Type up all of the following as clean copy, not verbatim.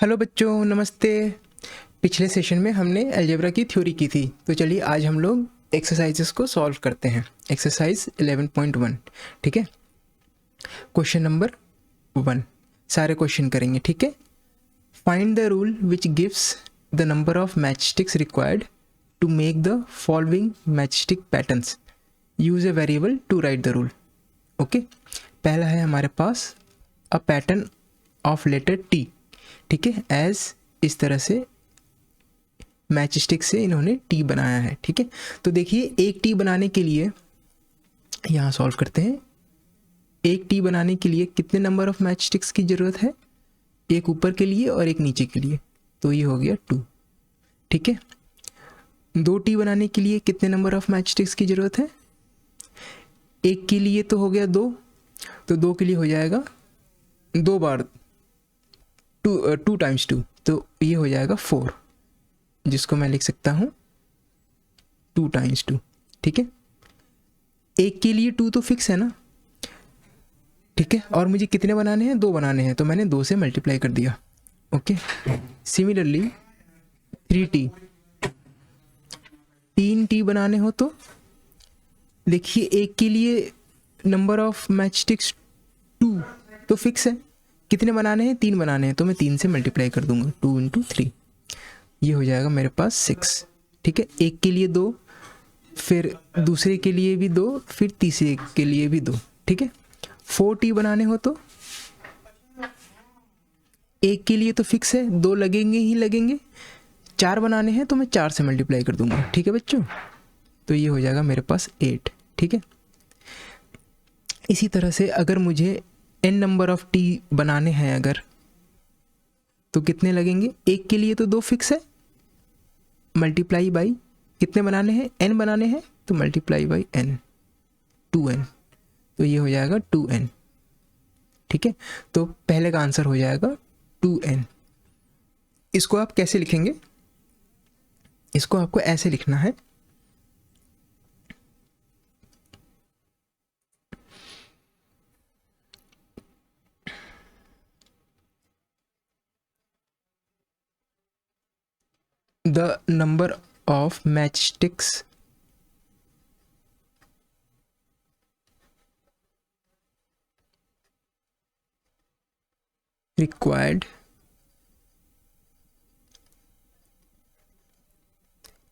Hello बच्चों, नमस्ते। पिछले सेशन में हमने अलजेब्रा की थ्योरी की थी, तो चलिए आज हम लोग एक्सरसाइजेस को सॉल्व करते हैं। एक्सरसाइज 11.1, ठीक है। क्वेश्चन नंबर 1 सारे क्वेश्चन करेंगे, ठीक है। Find the rule which gives the number of match sticks required to make the following match stick patterns. Use a variable to write the rule. Okay, पहला है हमारे पास अ पैटर्न ऑफ लेटर टी, ठीक है। एज इस तरह से मैच स्टिक से इन्होंने टी बनाया है, ठीक है। तो देखिए, एक टी बनाने के लिए यहाँ सॉल्व करते हैं। एक टी बनाने के लिए कितने नंबर ऑफ मैच स्टिक्स की ज़रूरत है? एक ऊपर के लिए और एक नीचे के लिए, तो ये हो गया 2, ठीक है। 2 टी बनाने के लिए कितने नंबर ऑफ मैच स्टिक्स की ज़रूरत है? एक के लिए तो हो गया 2, तो 2 के लिए हो जाएगा 2 बार 2 टाइम्स 2, तो ये हो जाएगा 4, जिसको मैं लिख सकता हूँ 2 टाइम्स 2, ठीक है। एक के लिए 2 तो फिक्स है ना, ठीक है। और मुझे कितने बनाने हैं? 2 बनाने हैं, तो मैंने 2 से मल्टीप्लाई कर दिया। ओके, सिमिलरली 3t, 3 टी बनाने हो तो देखिए, एक के लिए नंबर ऑफ मैच स्टिक्स 2 तो फिक्स है। कितने बनाने हैं? 3 बनाने हैं, तो मैं 3 से मल्टीप्लाई कर दूंगा, 2 इंटू 3, ये हो जाएगा मेरे पास 6, ठीक है। एक के लिए 2, फिर दूसरे के लिए भी 2, फिर तीसरे के लिए भी 2, ठीक है। 4 टी बनाने हो तो एक के लिए तो फिक्स है, 2 लगेंगे ही लगेंगे। 4 बनाने हैं तो मैं 4 से मल्टीप्लाई कर दूंगा, ठीक है बच्चों। तो ये हो जाएगा मेरे पास 8, ठीक है। इसी तरह से अगर मुझे n नंबर ऑफ टी बनाने हैं अगर, तो कितने लगेंगे? एक के लिए तो 2 फिक्स है, मल्टीप्लाई बाई कितने बनाने हैं? n बनाने हैं, तो मल्टीप्लाई बाई n, 2n, तो ये हो जाएगा 2n, ठीक है। तो पहले का आंसर हो जाएगा 2n। इसको आप कैसे लिखेंगे? इसको आपको ऐसे लिखना है, the number of match sticks required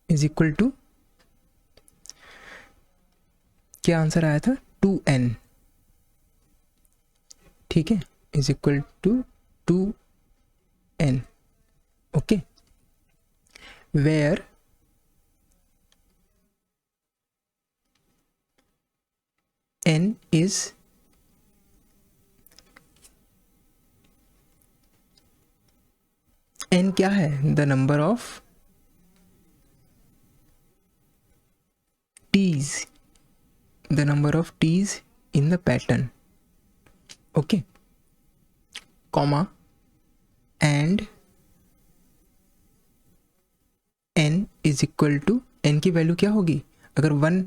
is equal to, क्या आंसर आया था? 2n, ठीक है, is equal to 2n। Okay, where n is n क्या है? The number of T's, the number of T's in the pattern, okay, comma, and n is equal to, n की value क्या होगी? अगर 1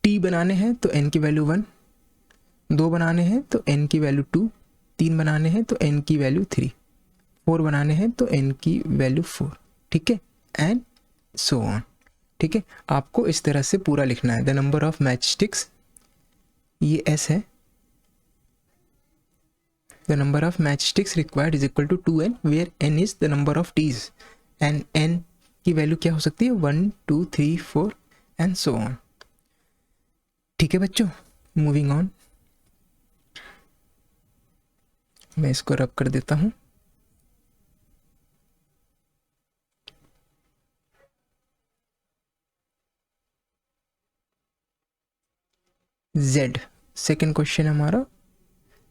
टी बनाने हैं तो n की वैल्यू 1, 2 बनाने हैं तो n की वैल्यू 2, 3 बनाने हैं तो n की वैल्यू 3, 4 बनाने हैं तो n की वैल्यू 4, ठीक है, एंड सो ऑन, ठीक है। आपको इस तरह से पूरा लिखना है। The number of match sticks, ये s है, the number of match sticks required is equal to 2n, where n is the number of T's, and n की वैल्यू क्या हो सकती है? 1 2 3 4 एंड सो ऑन, ठीक है बच्चों। मूविंग ऑन, मैं इसको रब कर देता हूं। z, सेकेंड क्वेश्चन हमारा,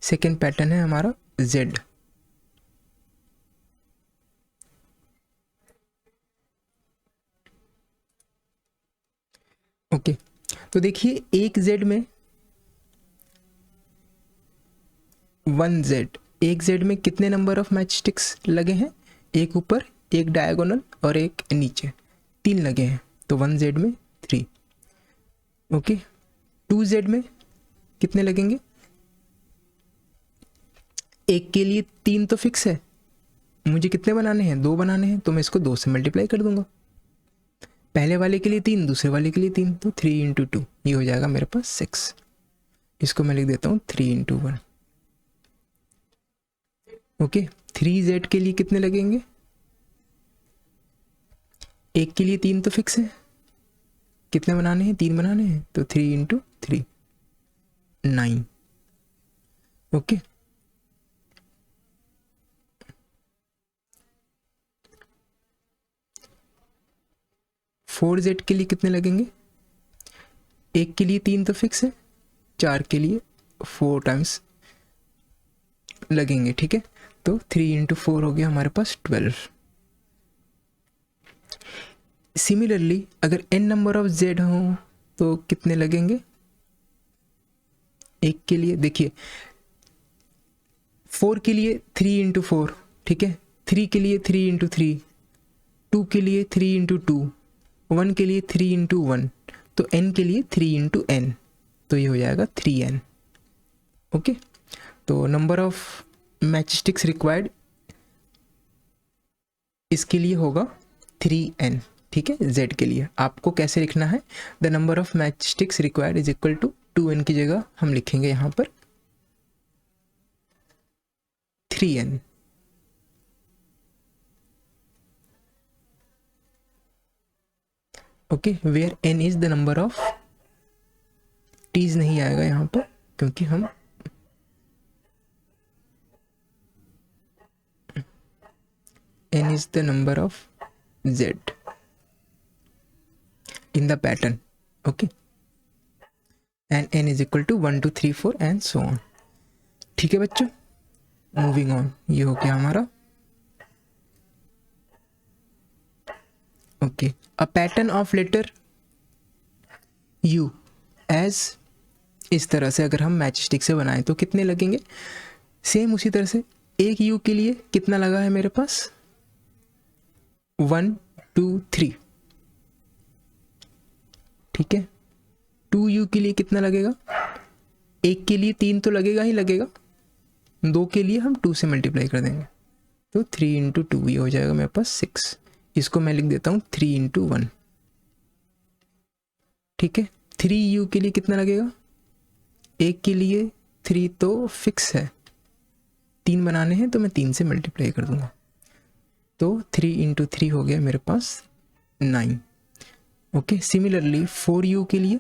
सेकेंड पैटर्न है हमारा z। ओके, तो देखिए, एक z में 1z, एक z में कितने नंबर ऑफ मैच स्टिक्स लगे हैं? एक ऊपर, एक डायगोनल और एक नीचे, 3 लगे हैं, तो 1z में 3। ओके, 2z में कितने लगेंगे? एक के लिए 3 तो फिक्स है, मुझे कितने बनाने हैं, 2 बनाने हैं, तो मैं इसको 2 से मल्टीप्लाई कर दूंगा। पहले वाले के लिए 3, दूसरे वाले के लिए 3, तो 3 इंटू 2 ये हो जाएगा मेरे पास 6। इसको मैं लिख देता हूँ 3 इंटू 1। ओके, 3z के लिए कितने लगेंगे, एक के लिए 3 तो फिक्स है, कितने बनाने हैं, 3 बनाने हैं, तो 3 इंटू 3 9। ओके, फोर जेड के लिए कितने लगेंगे, एक के लिए 3 तो फिक्स है, 4 के लिए 4 टाइम्स लगेंगे। ठीक है, तो 3 इंटू 4 हो गया हमारे पास 12। सिमिलरली अगर n नंबर ऑफ z हो तो कितने लगेंगे, एक के लिए देखिए 4 के लिए 3 इंटू 4, ठीक है, 3 के लिए 3 इंटू 3, 2 के लिए 3 इंटू 2, 1 के लिए 3 इंटू 1, तो n के लिए 3 इंटू n, तो ये हो जाएगा 3n। ओके, तो number of match sticks required इसके लिए होगा 3n। ठीक है, z के लिए आपको कैसे लिखना है, the number of match sticks required is equal to 2n की जगह हम लिखेंगे यहाँ पर 3n। Okay, where n is the number of, t's नहीं आएगा यहाँ पर क्योंकि हम n is the number of z in the pattern. Okay, and n is equal to 1 2 3 4 and so on. ठीक है बच्चों, मूविंग ऑन, ये हो गया हमारा। Okay, a pattern of letter u as, इस तरह से अगर हम मैच स्टिक से बनाएं तो कितने लगेंगे, सेम उसी तरह से एक u के लिए कितना लगा है मेरे पास 1 2 3, ठीक है, 2u के लिए कितना लगेगा, एक के लिए 3 तो लगेगा ही लगेगा, 2 के लिए हम 2 से मल्टीप्लाई कर देंगे, तो 3 इंटू 2 ये हो जाएगा मेरे पास 6। इसको मैं लिख देता हूँ 3 इंटू 1। ठीक है, 3u के लिए कितना लगेगा, एक के लिए 3 तो फिक्स है, 3 बनाने हैं तो मैं 3 से मल्टीप्लाई कर दूंगा, तो 3 इंटू 3 हो गया मेरे पास 9। ओके, सिमिलरली 4u के लिए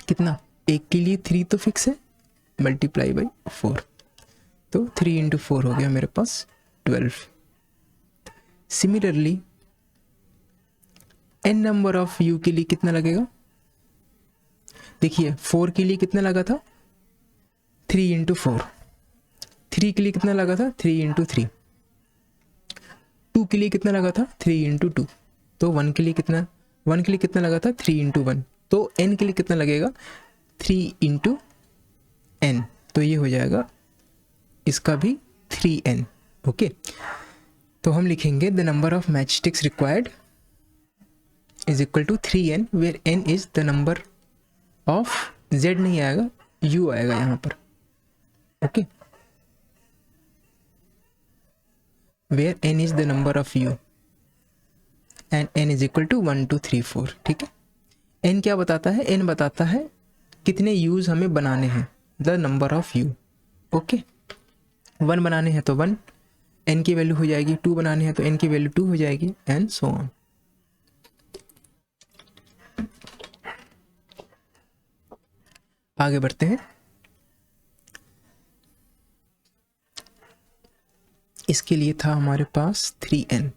कितना, एक के लिए 3 तो फिक्स है, मल्टीप्लाई बाई 4, तो 3 इंटू 4 हो गया मेरे पास 12। Similarly n number of u के लिए कितना लगेगा, देखिए 4 के लिए कितना लगा था 3 इंटू 4, 3 के लिए कितना लगा था 3 इंटू 3, 2 के लिए कितना लगा था 3 इंटू 2, तो 1 के लिए कितना लगा था 3 इंटू 1, तो n के लिए कितना लगेगा 3 इंटू n, तो ये हो जाएगा इसका भी 3n। ओके, तो हम लिखेंगे the number of match sticks required is equal to 3n, where n is the number of, z नहीं आएगा u आएगा यहाँ पर। Okay, where n is the number of u and n is equal to 1 2 3 4। ठीक है, n क्या बताता है, n बताता है कितने यूज हमें बनाने हैं, the number of u। Okay, 1 बनाने हैं तो 1, n की वैल्यू हो जाएगी, 2 बनाने हैं तो n की वैल्यू 2 हो जाएगी, एंड सो ऑन। आगे बढ़ते हैं, इसके लिए था हमारे पास 3n।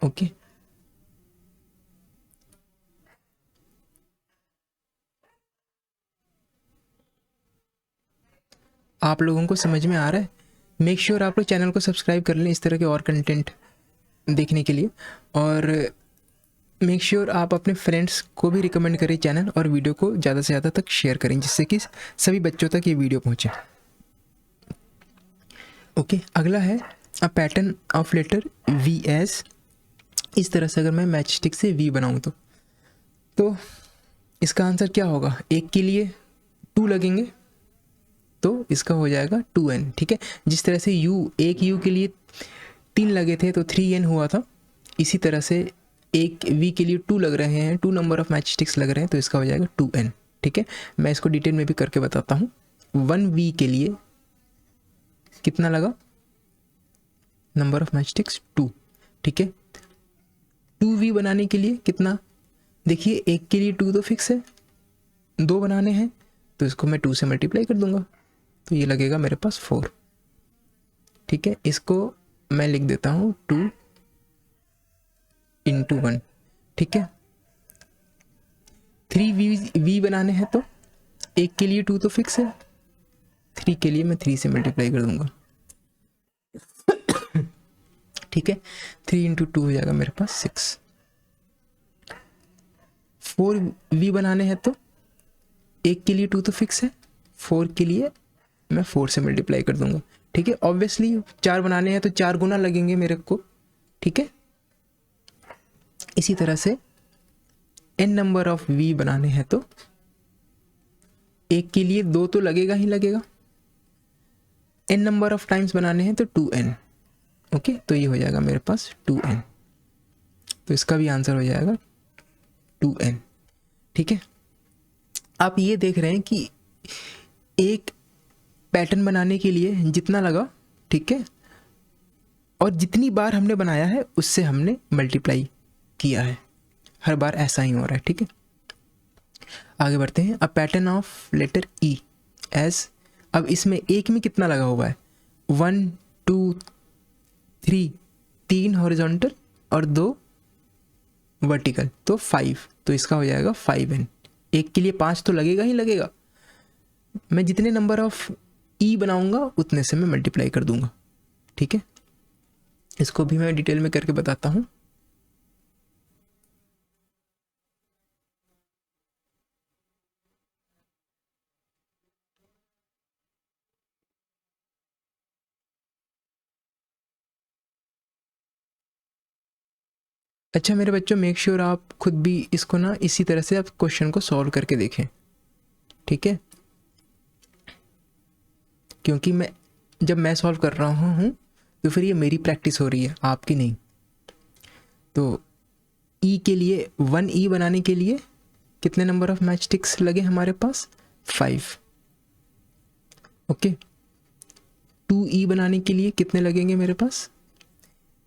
ओके, आप लोगों को समझ में आ रहा है, मेक श्योर आप लोग चैनल को सब्सक्राइब कर लें इस तरह के और कंटेंट देखने के लिए, और मेक श्योर आप अपने फ्रेंड्स को भी रिकमेंड करें चैनल, और वीडियो को ज़्यादा से ज़्यादा तक शेयर करें जिससे कि सभी बच्चों तक ये वीडियो पहुँचे। ओके, अगला है a pattern of letter V as, इस तरह से अगर मैं मैच स्टिक से वी बनाऊँ तो इसका आंसर क्या होगा, एक के लिए 2 लगेंगे, तो इसका हो जाएगा 2n। ठीक है, जिस तरह से एक u के लिए 3 लगे थे तो 3n हुआ था, इसी तरह से एक v के लिए 2 लग रहे हैं, 2 नंबर ऑफ मैच स्टिक्स लग रहे हैं, तो इसका हो जाएगा 2n। ठीक है, मैं इसको डिटेल में भी करके बताता हूँ। 1v के लिए कितना लगा नंबर ऑफ मैच स्टिक्स 2। ठीक है, 2v बनाने के लिए कितना, देखिए एक के लिए 2 तो फिक्स है, 2 बनाने हैं तो इसको मैं 2 से मल्टीप्लाई कर दूंगा, तो ये लगेगा मेरे पास 4। ठीक है, इसको मैं लिख देता हूँ 2 × 1। ठीक है, 3v बनाने हैं तो एक के लिए 2 तो फिक्स है, 3 के लिए मैं 3 से मल्टीप्लाई कर दूंगा। ठीक है, 3 × 2 हो जाएगा मेरे पास 6। 4v बनाने हैं तो एक के लिए 2 तो फिक्स है, 4 के लिए मैं 4 से मल्टीप्लाई कर दूंगा। ठीक है, ऑब्वियसली 4 बनाने हैं तो 4 गुना लगेंगे मेरे को। ठीक है, इसी तरह से n नंबर ऑफ v बनाने हैं तो एक के लिए 2 तो लगेगा ही लगेगा, n नंबर ऑफ टाइम्स बनाने हैं तो 2n। ओके, तो ये हो जाएगा मेरे पास 2n, तो इसका भी आंसर हो जाएगा 2n। ठीक है, आप ये देख रहे हैं कि एक पैटर्न बनाने के लिए जितना लगा, ठीक है, और जितनी बार हमने बनाया है उससे हमने मल्टीप्लाई किया है, हर बार ऐसा ही हो रहा है। ठीक है, आगे बढ़ते हैं। A pattern of letter E as, अब इसमें एक में कितना लगा हुआ है, 1 2 3, 3 हॉरिजॉन्टल और 2 वर्टिकल, तो 5, तो इसका हो जाएगा 5n। एक के लिए 5 तो लगेगा ही लगेगा, मैं जितने नंबर ऑफ ई बनाऊंगा उतने से मैं मल्टीप्लाई कर दूंगा। ठीक है, इसको भी मैं डिटेल में करके बताता हूँ। अच्छा मेरे बच्चों, मेक श्योर आप खुद भी इसको ना इसी तरह से आप क्वेश्चन को सॉल्व करके देखें। ठीक है, क्योंकि जब मैं सॉल्व कर रहा हूँ तो फिर ये मेरी प्रैक्टिस हो रही है, आपकी नहीं। तो ई के लिए 1e बनाने के लिए कितने नंबर ऑफ मैच स्टिक्स लगे हमारे पास, 5। ओके, 2e बनाने के लिए कितने लगेंगे मेरे पास,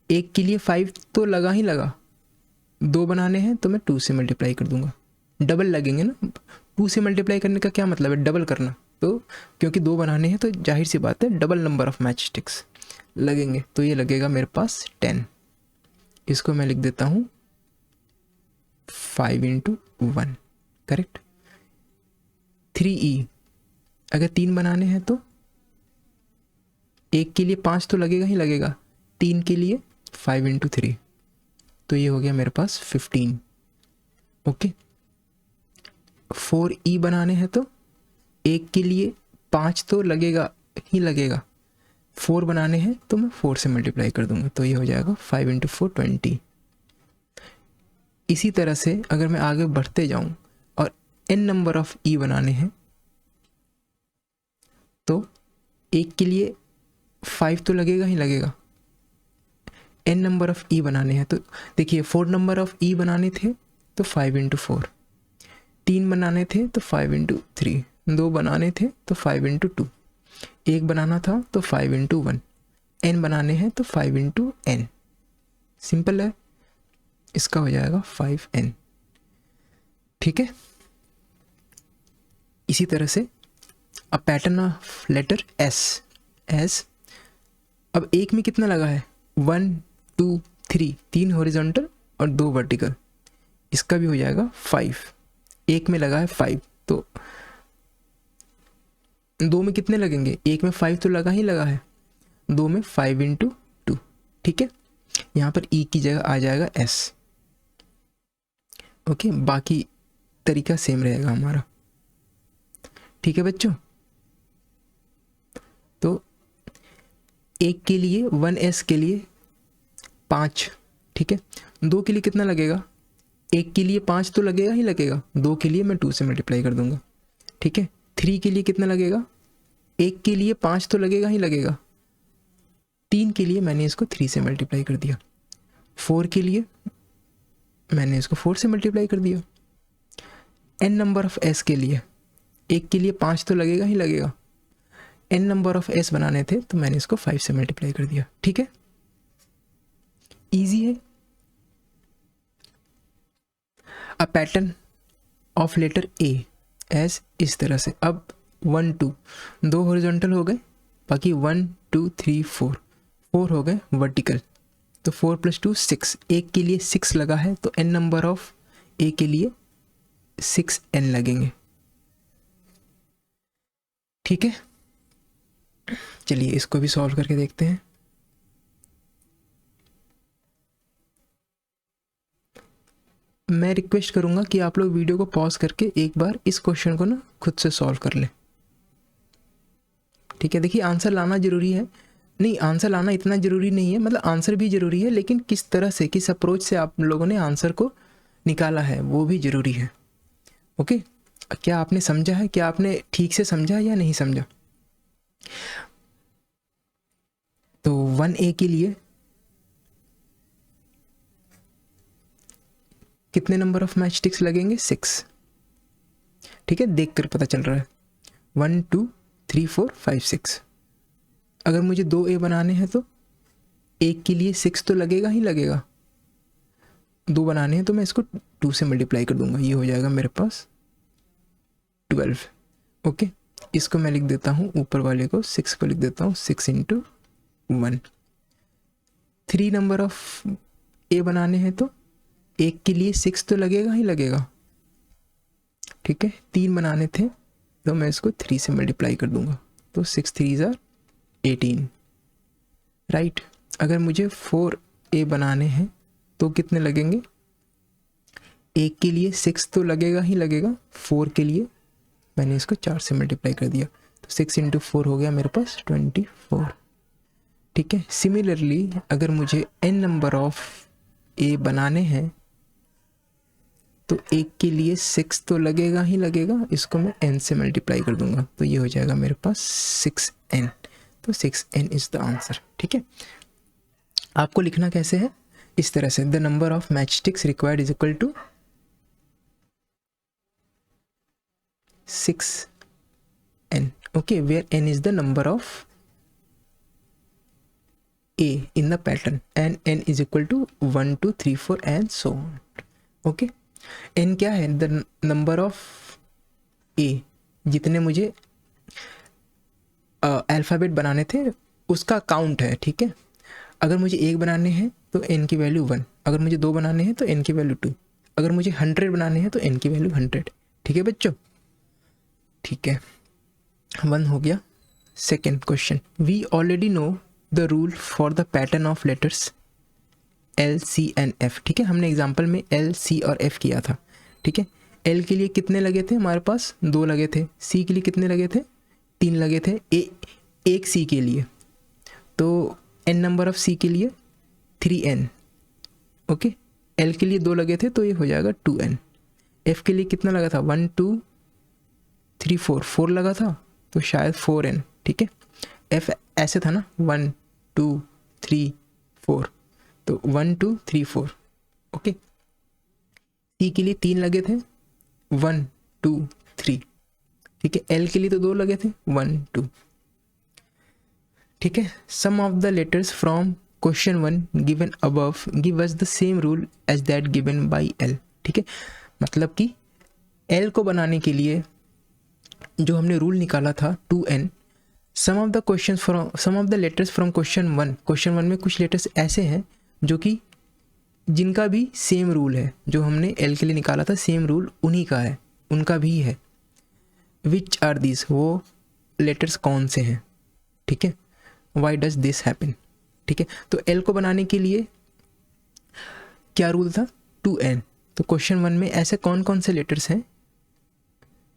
एक के लिए 5 तो लगा ही लगा, 2 बनाने हैं तो मैं 2 से मल्टीप्लाई कर दूंगा, डबल लगेंगे ना। 2 से मल्टीप्लाई करने का क्या मतलब है, डबल करना, तो क्योंकि 2 बनाने हैं तो जाहिर सी बात है double number of match sticks लगेंगे, तो ये लगेगा मेरे पास 10। इसको मैं लिख देता हूँ 5 × 1, करेक्ट। 3e, अगर 3 बनाने हैं तो एक के लिए 5 तो लगेगा ही लगेगा, 3 के लिए 5 × 3, तो ये हो गया मेरे पास 15। ओके, 4e बनाने हैं तो एक के लिए 5 तो लगेगा ही लगेगा, 4 बनाने हैं तो मैं 4 से मल्टीप्लाई कर दूंगा, तो ये हो जाएगा 5 × 4 20। इसी तरह से अगर मैं आगे बढ़ते जाऊं और n नंबर ऑफ e बनाने हैं तो एक के लिए 5 तो लगेगा ही लगेगा, n नंबर ऑफ e बनाने हैं तो देखिए 4 नंबर ऑफ e बनाने थे तो 5 × 4, 3 बनाने थे तो 5 × 3, 2 बनाने थे तो 5 × 2, 1 बनाना था तो 5 × 1, n बनाने हैं तो 5 × n। सिंपल है, इसका हो जाएगा 5n। ठीक है, इसी तरह से a pattern of letter S S, अब एक में कितना लगा है, 1 2 3, 3 हॉरिजॉन्टल और 2 वर्टिकल, इसका भी हो जाएगा 5। एक में लगा है 5, तो 2 में कितने लगेंगे, एक में 5 तो लगा ही लगा है, 2 में 5 × 2। ठीक है, यहाँ पर ई की जगह आ जाएगा एस। ओके, बाकी तरीका सेम रहेगा हमारा। ठीक है बच्चों, तो एक के लिए 1s के लिए 5, ठीक है, 2 के लिए कितना लगेगा, एक के लिए 5 तो लगेगा ही लगेगा, 2 के लिए मैं 2 से मल्टीप्लाई कर दूंगा। ठीक है, 3 के लिए कितना लगेगा, 1 के लिए 5 तो लगेगा ही लगेगा, 3 के लिए मैंने इसको 3 से मल्टीप्लाई कर दिया, 4 के लिए मैंने इसको 4 से मल्टीप्लाई कर दिया। n नंबर ऑफ s के लिए 1 के लिए 5 तो लगेगा ही लगेगा, n नंबर ऑफ s बनाने थे तो मैंने इसको 5 से मल्टीप्लाई कर दिया। ठीक है, इजी है। A pattern of letter a as इस तरह से। अब 1 2 दो हॉरिजॉन्टल हो गए, बाकी 1 2 3 4 हो गए वर्टिकल, तो 4 + 2 6, 1 के लिए 6 लगा है तो n नंबर ऑफ a के लिए 6n लगेंगे। ठीक है, चलिए इसको भी सॉल्व करके देखते हैं। मैं रिक्वेस्ट करूंगा कि आप लोग वीडियो को पॉज करके एक बार इस क्वेश्चन को ना खुद से सॉल्व कर लें। ठीक है, देखिए आंसर लाना जरूरी है, नहीं आंसर लाना इतना ज़रूरी नहीं है, मतलब आंसर भी ज़रूरी है, लेकिन किस तरह से, किस अप्रोच से आप लोगों ने आंसर को निकाला है वो भी ज़रूरी है। ओके, क्या आपने समझा है, क्या आपने ठीक से समझा या नहीं समझा? तो 1A के लिए कितने नंबर ऑफ मैच स्टिक्स लगेंगे? 6। ठीक है, देख कर पता चल रहा है। 1 2 3 4 5 6। अगर मुझे 2A बनाने हैं तो 1 के लिए 6 तो लगेगा ही लगेगा, 2 बनाने हैं तो मैं इसको 2 से मल्टीप्लाई कर दूंगा, ये हो जाएगा मेरे पास 12। ओके, इसको मैं लिख देता हूँ, ऊपर वाले को 6 को लिख देता हूँ 6 × 1। 3 नंबर ऑफ A बनाने हैं तो 1 के लिए 6 तो लगेगा ही लगेगा। ठीक है, 3 बनाने थे तो मैं इसको 3 से मल्टीप्लाई कर दूंगा, तो 6 3 = 18। राइट, अगर मुझे 4A बनाने हैं तो कितने लगेंगे? 1 के लिए 6 तो लगेगा ही लगेगा, 4 के लिए मैंने इसको 4 से मल्टीप्लाई कर दिया, तो 6 × 4 हो गया मेरे पास 24। ठीक है, सिमिलरली अगर मुझे n नंबर ऑफ A बनाने हैं तो 1 के लिए 6 तो लगेगा ही लगेगा, इसको मैं n से मल्टीप्लाई कर दूंगा, तो ये हो जाएगा मेरे पास 6n। तो 6n इज द आंसर। ठीक है, आपको लिखना कैसे है? इस तरह से, the number of match sticks required is equal to 6n। Okay, where n is the number of A in the pattern and n is equal to 1 2 3 4 and so on. Okay, n क्या है? the number of A, जितने मुझे alphabet बनाने थे उसका count है। ठीक है, अगर मुझे 1 बनाने हैं तो n की वैल्यू 1, अगर मुझे 2 बनाने हैं तो n की वैल्यू 2, अगर मुझे 100 बनाने हैं तो n की वैल्यू 100। ठीक है बच्चों, ठीक है, 1 हो गया। Second question, we already know the rule for the pattern of letters L C and F। ठीक है, हमने एग्जाम्पल में L C और F किया था। ठीक है, L के लिए कितने लगे थे? हमारे पास 2 लगे थे। C के लिए कितने लगे थे? 3 लगे थे। एक C के लिए, तो n नंबर ऑफ C के लिए 3n। ओके, L के लिए 2 लगे थे तो ये हो जाएगा 2n। F के लिए कितना लगा था? 1 2 3 4 लगा था तो शायद 4n। ठीक है, F ऐसे था ना, 1 2 3 4, तो 1 2 3 4। ओके, C के लिए 3 लगे थे, 1 2 3। ठीक है, L के लिए तो 2 लगे थे, 1 2। ठीक है, sum of the letters from question 1 given above give us the same rule as that given by L। ठीक है, मतलब कि L को बनाने के लिए जो हमने रूल निकाला था 2n, sum of the letters from question 1 में कुछ लेटर्स ऐसे हैं जो कि जिनका भी सेम रूल है, जो हमने L के लिए निकाला था सेम रूल उन्हीं का है, उनका भी है। विच आर दिस, वो लेटर्स कौन से हैं? ठीक है, वाई डज दिस हैपन? ठीक है, तो L को बनाने के लिए क्या रूल था? 2n। तो क्वेश्चन 1 में ऐसे कौन कौन से लेटर्स हैं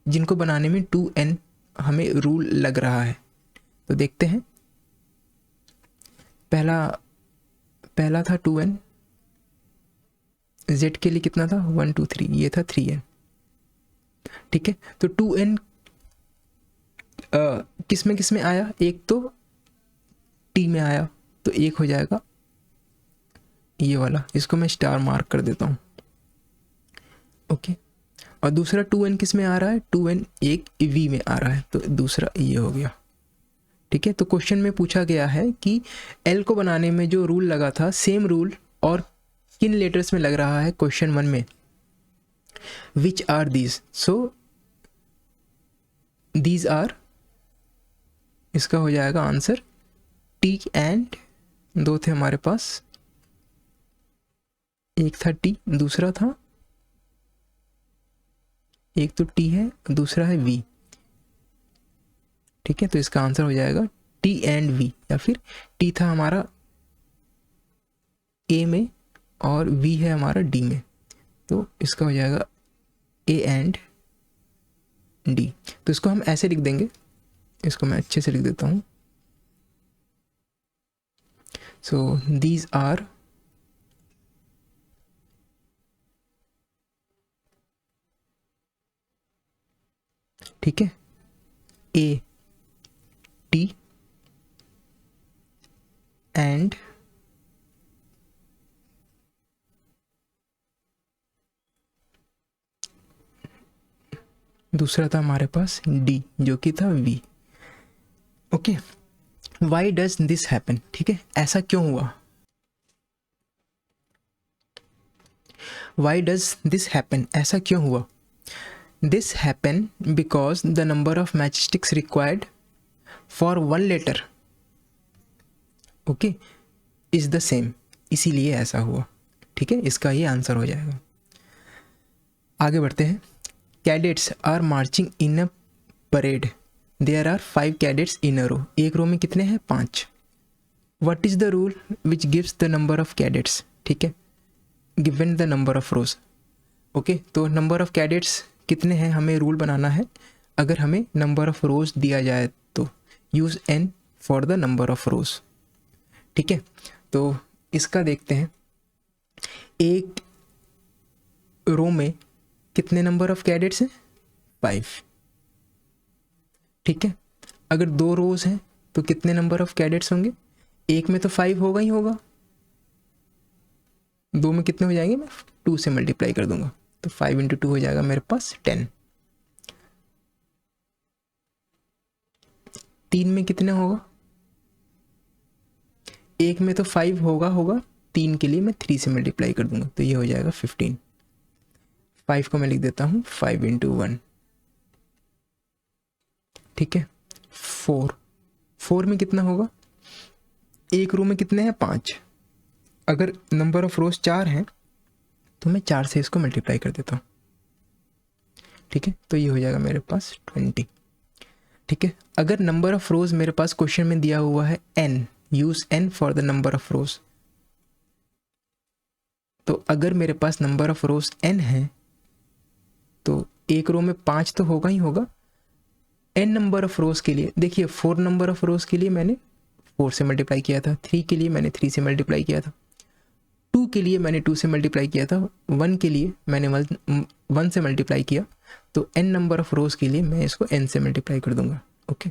जिनको बनाने में 2n हमें रूल लग रहा है? तो देखते हैं। पहला था 2n, z के लिए कितना था? 1 2 3, ये था 3n। ठीक है, तो 2n किस में आया, एक तो टी में आया, तो एक हो जाएगा ये वाला, इसको मैं स्टार मार्क कर देता हूँ। ओके, और दूसरा 2n किस में आ रहा है, 2n एक वी में आ रहा है, तो दूसरा ये हो गया। ठीक है, तो क्वेश्चन में पूछा गया है कि एल को बनाने में जो रूल लगा था, सेम रूल और किन लेटर्स में लग रहा है क्वेश्चन 1 में, which are these, so these are, इसका हो जाएगा आंसर टी एंड, दो थे हमारे पास, एक था टी, दूसरा था, एक तो टी है, दूसरा है वी। ठीक है, तो इसका आंसर हो जाएगा टी एंड वी, या फिर टी था हमारा ए में और वी है हमारा डी में, तो इसका हो जाएगा ए एंड डी। तो इसको हम ऐसे लिख देंगे, इसको मैं अच्छे से लिख देता हूँ। सो दीज आर ठीक है, ए टी एंड दूसरा था हमारे पास डी, जो कि था V. Okay, why does this happen, ठीक है, ऐसा क्यों हुआ, वाई डज दिस हैपन, ऐसा क्यों हुआ। This happen because the number of matchsticks required for one letter okay is the same, इसीलिए ऐसा हुआ। ठीक है, इसका ये आंसर हो जाएगा। आगे बढ़ते हैं। Cadets are marching in a parade, there are 5 cadets in a row, एक रो में कितने हैं, 5। What is the rule which gives the number of cadets, ठीक है, given the number of rows. Okay, तो नंबर ऑफ कैडेट्स कितने हैं, हमें रूल बनाना है। अगर हमें नंबर ऑफ रोज दिया जाए तो use n for the number of rows. ठीक है, तो इसका देखते हैं। एक रो में कितने नंबर ऑफ कैडेट्स हैं, 5। ठीक है, अगर 2 रोज हैं तो कितने नंबर ऑफ कैडेट्स होंगे, एक में तो 5 होगा ही होगा, 2 में कितने हो जाएंगे, मैं 2 से मल्टीप्लाई कर दूंगा, तो 5 इंटू 2 हो जाएगा मेरे पास 10। 3 में कितने होगा, एक में तो 5 होगा, 3 के लिए मैं 3 से मल्टीप्लाई कर दूंगा, तो ये हो जाएगा 15। 5 को मैं लिख देता हूँ 5 इंटू 1। ठीक है, 4 में कितना होगा, एक रो में कितने हैं, 5। अगर नंबर ऑफ रोज 4 हैं तो मैं 4 से इसको मल्टीप्लाई कर देता हूँ। ठीक है, तो ये हो जाएगा मेरे पास 20। ठीक है, अगर नंबर ऑफ रोज मेरे पास क्वेश्चन में दिया हुआ है n, use n for the number of rows, तो अगर मेरे पास नंबर ऑफ रोज n है तो एक रो में 5 तो होगा ही होगा। n नंबर ऑफ रोज के लिए देखिए, 4 नंबर ऑफ रोज के लिए मैंने 4 से मल्टीप्लाई किया था, 3 के लिए मैंने 3 से मल्टीप्लाई किया था, 2 के लिए मैंने 2 से मल्टीप्लाई किया था, 1 के लिए मैंने 1 से मल्टीप्लाई किया, तो n नंबर ऑफ रोज के लिए मैं इसको n से मल्टीप्लाई कर दूंगा। ओके,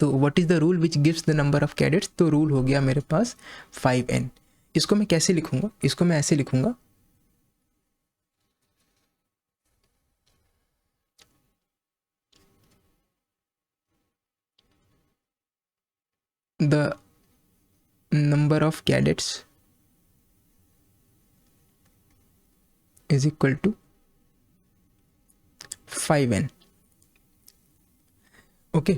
तो what is the rule which gives the number of cadets, तो रूल हो गया मेरे पास 5n। इसको मैं कैसे लिखूंगा, इसको मैं ऐसे लिखूंगा, the number of cadets is equal to 5n। Okay,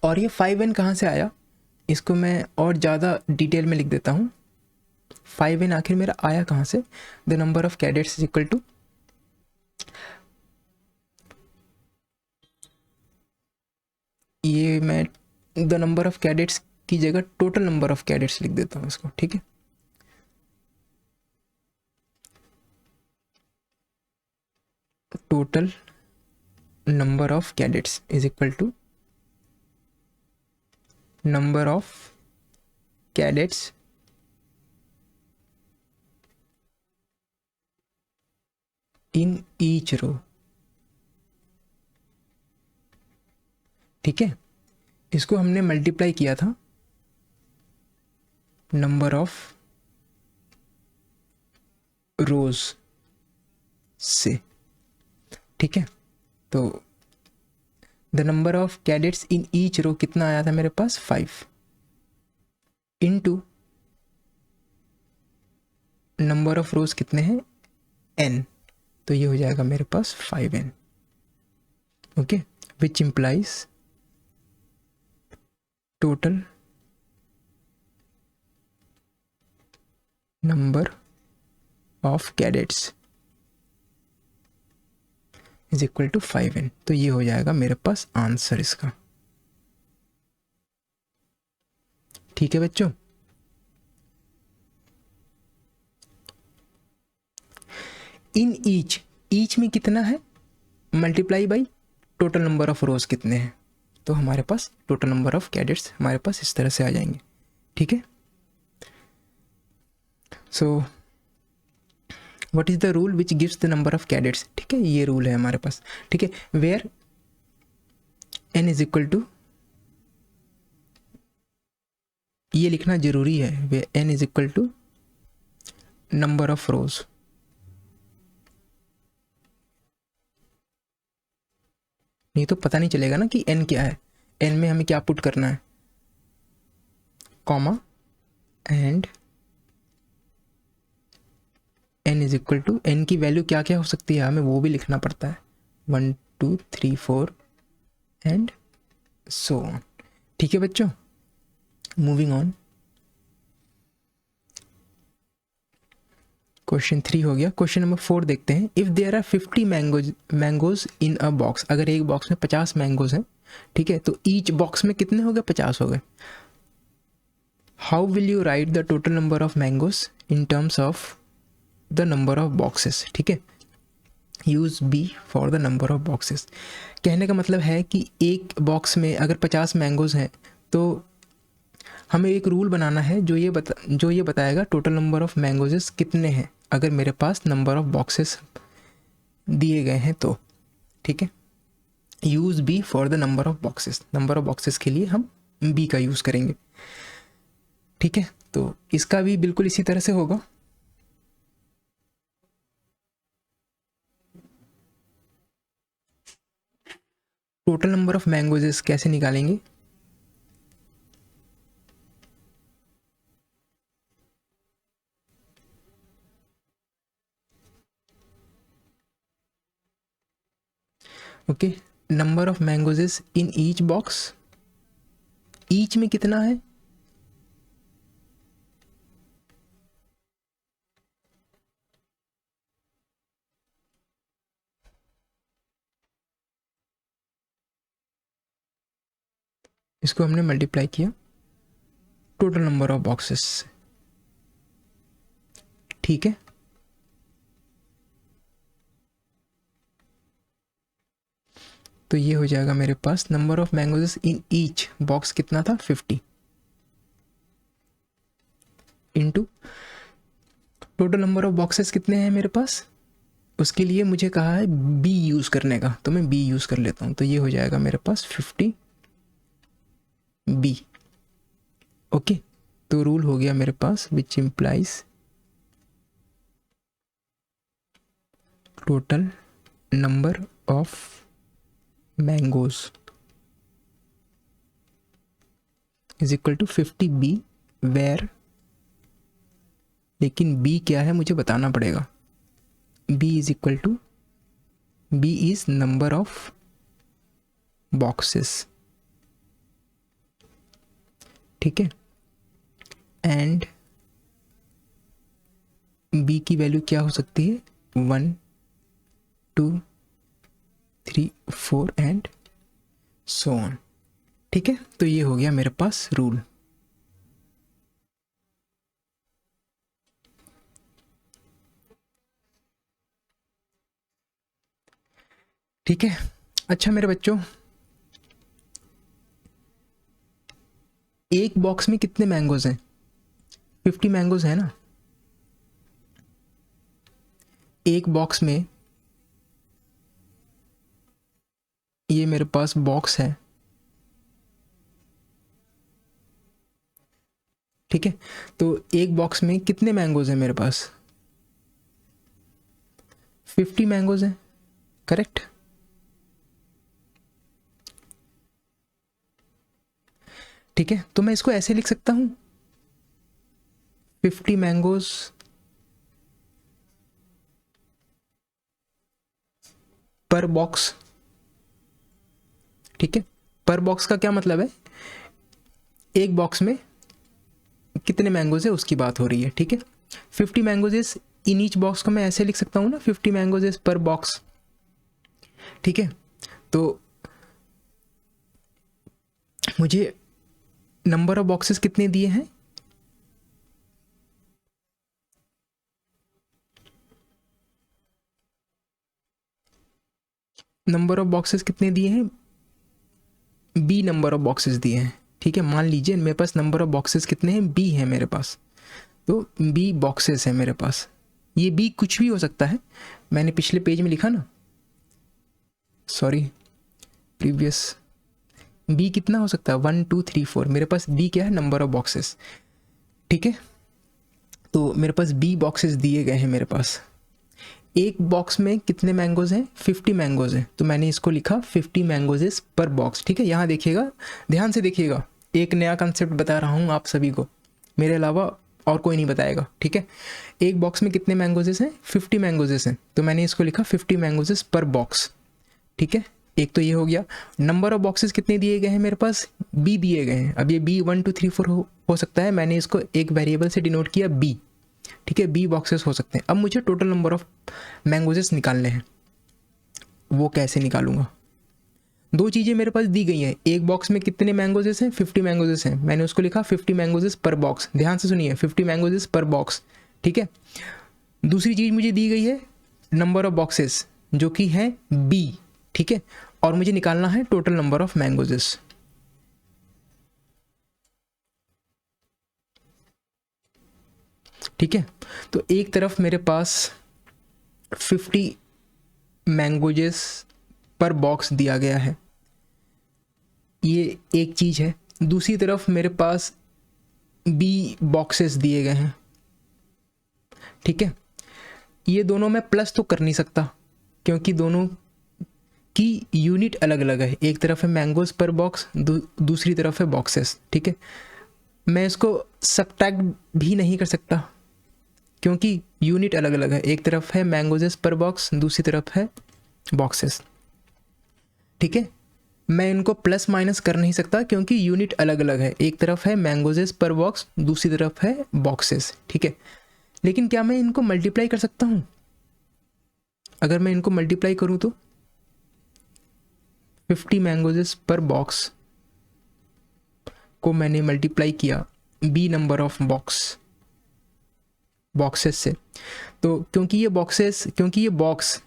और ये 5n कहाँ से आया, इसको मैं और ज़्यादा डिटेल में लिख देता हूँ। 5n आखिर मेरा आया कहाँ से, the number of cadets is equal to, ये मैं द नंबर ऑफ कैडेट्स की जगह टोटल नंबर ऑफ कैडेट्स लिख देता हूँ इसको। ठीक है, total number of cadets is equal to number of cadets in each row। ठीक है, इसको हमने मल्टीप्लाई किया था नंबर ऑफ रोज से, ठीक है। तो the number of cadets in each row कितना आया था मेरे पास 5 इनटू नंबर ऑफ रोज कितने हैं n, तो ये हो जाएगा मेरे पास 5n, okay, which implies total number of cadets is equal to 5n। तो ये हो जाएगा मेरे पास आंसर इसका, ठीक है बच्चों। इन ईच में कितना है, multiply by total number of rows कितने हैं, तो हमारे पास टोटल नंबर ऑफ कैडेट्स हमारे पास इस तरह से आ जाएंगे, ठीक है। So what is the rule which gives the number of cadets, ठीक है, ये रूल है हमारे पास, ठीक है। Where n is equal to, ये लिखना जरूरी है, where n is equal to number of rows, नहीं तो पता नहीं चलेगा ना कि n क्या है, n में हमें क्या पुट करना है, comma and n is equal to, n की वैल्यू क्या क्या हो सकती है हमें वो भी लिखना पड़ता है, 1 2 3 4 एंड सो ऑन, ठीक है बच्चों। मूविंग ऑन, क्वेश्चन 3 हो गया। क्वेश्चन नंबर 4 देखते हैं। If there are 50 mangoes in a box, अगर एक बॉक्स में 50 मैंगोज हैं, ठीक है, तो ईच बॉक्स में कितने हो गए, 50 हो गए। How will you write the total number of mangoes in terms of the number of boxes, ठीक है, use b for the number of boxes. कहने का मतलब है कि एक बॉक्स में अगर 50 मैंगोज हैं तो हमें एक रूल बनाना है जो ये बताएगा टोटल नंबर ऑफ मैंगोजेस कितने हैं अगर मेरे पास नंबर ऑफ बॉक्सेस दिए गए हैं तो, ठीक है। Use b for the number of boxes, number of boxes के लिए हम बी का यूज करेंगे, ठीक है। तो इसका भी बिल्कुल इसी तरह से होगा। टोटल नंबर ऑफ मैंगोजेस कैसे निकालेंगे, okay, number of mangoes in each box, each में कितना है, इसको हमने मल्टीप्लाई किया टोटल नंबर ऑफ बॉक्सेस, ठीक है। तो ये हो जाएगा मेरे पास number of mangoes in each box कितना था 50 into total number of boxes कितने हैं मेरे पास, उसके लिए मुझे कहा है बी यूज करने का, तो मैं बी यूज कर लेता हूं। तो ये हो जाएगा मेरे पास 50 बी, ओके। तो रूल हो गया मेरे पास which implies total number of mangoes is equal to 50 B, where, लेकिन बी क्या है मुझे बताना पड़ेगा, B is equal to, B is number of boxes, ठीक है, एंड बी की वैल्यू क्या हो सकती है 1 2 3 4 एंड सो ऑन, ठीक है। तो ये हो गया मेरे पास रूल, ठीक है। अच्छा मेरे बच्चों, एक बॉक्स में कितने मैंगोज हैं, 50 मैंगोज है ना, एक बॉक्स में, ये मेरे पास बॉक्स है, ठीक है, तो एक बॉक्स में कितने मैंगोज हैं मेरे पास? 50 मैंगोज हैं, करेक्ट। ठीक है, तो मैं इसको ऐसे लिख सकता हूं, 50 मैंगोज पर बॉक्स। ठीक है, पर बॉक्स का क्या मतलब है? एक बॉक्स में कितने मैंगोज है उसकी बात हो रही है। ठीक है, 50 मैंगोज इन ईच बॉक्स को मैं ऐसे लिख सकता हूँ ना, 50 मैंगोज पर बॉक्स। ठीक है, तो मुझे नंबर ऑफ बॉक्सेस कितने दिए हैं? नंबर ऑफ बॉक्सेस कितने दिए हैं? बी नंबर ऑफ बॉक्सेस दिए हैं। ठीक है, मान लीजिए मेरे पास नंबर ऑफ बॉक्सेस कितने हैं? बी है मेरे पास, तो बी बॉक्सेस है मेरे पास। ये बी कुछ भी हो सकता है, मैंने पिछले पेज में लिखा ना, सॉरी प्रीवियस, बी कितना हो सकता है? 1 2 3 4। मेरे पास बी क्या है? Number of boxes. ठीक है, तो मेरे पास बी बॉक्सेस दिए गए हैं मेरे पास। एक बॉक्स में कितने मैंगोज हैं? 50 मैंगोज हैं, तो मैंने इसको लिखा 50 मैंगोज पर बॉक्स। ठीक है, यहाँ देखिएगा, ध्यान से देखिएगा, एक नया कंसेप्ट बता रहा हूँ आप सभी को, मेरे अलावा और कोई नहीं बताएगा। ठीक है, एक बॉक्स में कितने मैंगोजेस हैं? 50 मैंगोजेस हैं, तो मैंने इसको लिखा 50 मैंगोजेस पर बॉक्स। ठीक है, एक तो ये हो गया। नंबर ऑफ बॉक्सेस कितने दिए गए हैं मेरे पास? बी दिए गए हैं। अब ये बी 1 2 3 4 हो सकता है, मैंने इसको एक वेरिएबल से डिनोट किया बी। ठीक है, बी बॉक्सेस हो सकते हैं। अब मुझे टोटल नंबर ऑफ मैंगोजेस निकालने हैं, वो कैसे निकालूंगा? दो चीज़ें मेरे पास दी गई हैं, एक बॉक्स में कितने मैंगोजेस हैं? 50 मैंगोजेस हैं, मैंने उसको लिखा 50 मैंगोजेस पर बॉक्स। ध्यान से सुनिए, 50 मैंगोजेस पर बॉक्स। ठीक है, दूसरी चीज़ मुझे दी गई है नंबर ऑफ बॉक्सेस, जो कि है बी। ठीक है, और मुझे निकालना है टोटल नंबर ऑफ मैंगोजेस। ठीक है, तो एक तरफ मेरे पास 50 मैंगोजेस पर बॉक्स दिया गया है, ये एक चीज़ है। दूसरी तरफ मेरे पास बी बॉक्सेस दिए गए हैं। ठीक है, ये दोनों मैं प्लस तो कर नहीं सकता, क्योंकि दोनों की यूनिट अलग अलग है। एक तरफ है मैंगोज पर बॉक्स, दूसरी तरफ है बॉक्सेस। ठीक है, मैं इसको सबट्रैक्ट भी नहीं कर सकता, क्योंकि यूनिट अलग अलग है। एक तरफ है मैंगोजेस पर बॉक्स, दूसरी तरफ है बॉक्सेस। ठीक है, मैं इनको प्लस माइनस कर नहीं सकता, क्योंकि यूनिट अलग अलग है। एक तरफ है मैंगोजेस पर बॉक्स, दूसरी तरफ है बॉक्सेस। ठीक है, लेकिन क्या मैं इनको मल्टीप्लाई कर सकता हूँ? अगर मैं इनको मल्टीप्लाई करूँ तो 50 मैंगोजेस पर बॉक्स को मैंने मल्टीप्लाई किया बी नंबर ऑफ बॉक्सेस से, तो क्योंकि ये बॉक्स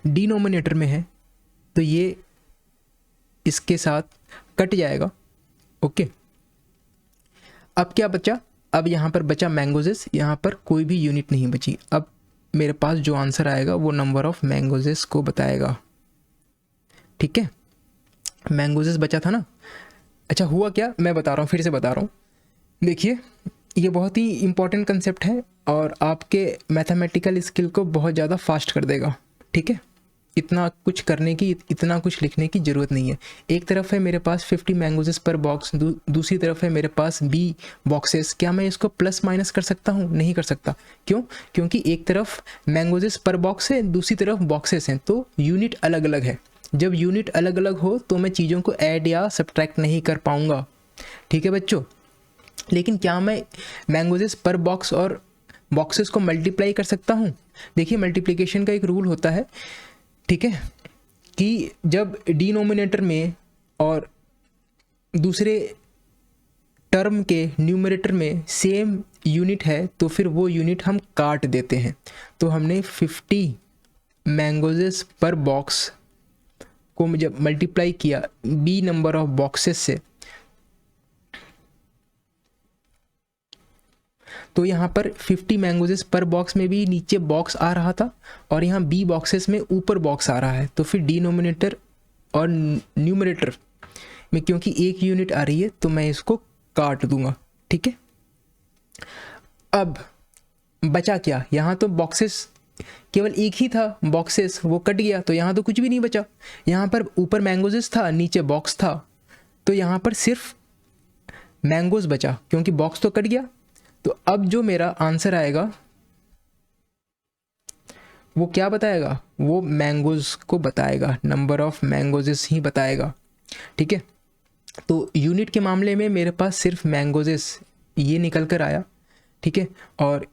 डिनोमिनेटर में है, तो ये इसके साथ कट जाएगा। ओके, अब क्या बचा? अब यहाँ पर बचा मैंगोजेस, यहाँ पर कोई भी यूनिट नहीं बची। अब मेरे पास जो आंसर आएगा वो नंबर ऑफ मैंगोजेस को बताएगा। ठीक है, मैंगोजेस बचा था ना। अच्छा, हुआ क्या, मैं बता रहा हूँ, फिर से बता रहा हूँ। देखिए, ये बहुत ही इंपॉर्टेंट कंसेप्ट है और आपके मैथमेटिकल स्किल को बहुत ज़्यादा फास्ट कर देगा। ठीक है, इतना कुछ करने की, इतना कुछ लिखने की ज़रूरत नहीं है। एक तरफ है मेरे पास 50 मैंगोजेस पर बॉक्स, दूसरी तरफ है मेरे पास बी बॉक्सेस। क्या मैं इसको प्लस माइनस कर सकता हूँ? नहीं कर सकता। क्यों? क्योंकि एक तरफ मैंगोजेस पर बॉक्स है, दूसरी तरफ बॉक्सेस हैं, तो यूनिट अलग अलग है। जब यूनिट अलग अलग हो तो मैं चीज़ों को ऐड या सब्ट्रैक्ट नहीं कर पाऊँगा। ठीक है बच्चों, लेकिन क्या मैं मैंगोजेस पर बॉक्स और बॉक्सेस को मल्टीप्लाई कर सकता हूँ? देखिए, मल्टीप्लिकेशन का एक रूल होता है, ठीक है, कि जब डिनोमिनेटर में और दूसरे टर्म के न्यूमरेटर में सेम यूनिट है तो फिर वो यूनिट हम काट देते हैं। तो हमने 50 मैंगोजेस पर बॉक्स को जब मल्टीप्लाई किया बी नंबर ऑफ बॉक्सेस से, तो यहाँ पर 50 मैंगोजेस पर बॉक्स में भी नीचे बॉक्स आ रहा था और यहाँ बी बॉक्सेस में ऊपर बॉक्स आ रहा है। तो फिर डिनोमिनेटर और न्यूमरेटर में क्योंकि एक यूनिट आ रही है तो मैं इसको काट दूंगा। ठीक है, अब बचा क्या, यहाँ तो बॉक्सेस केवल एक ही था, बॉक्सेस वो कट गया तो यहाँ तो कुछ भी नहीं बचा। यहाँ पर ऊपर मैंगोजेस था, नीचे बॉक्स था, तो यहाँ पर सिर्फ मैंगोज बचा क्योंकि बॉक्स तो कट गया। तो अब जो मेरा आंसर आएगा वो क्या बताएगा, वो मैंगोज को बताएगा, नंबर ऑफ मैंगोजेस ही बताएगा। ठीक है, तो यूनिट के मामले में मेरे पास सिर्फ मैंगोजेस ये निकल कर आया। ठीक है, और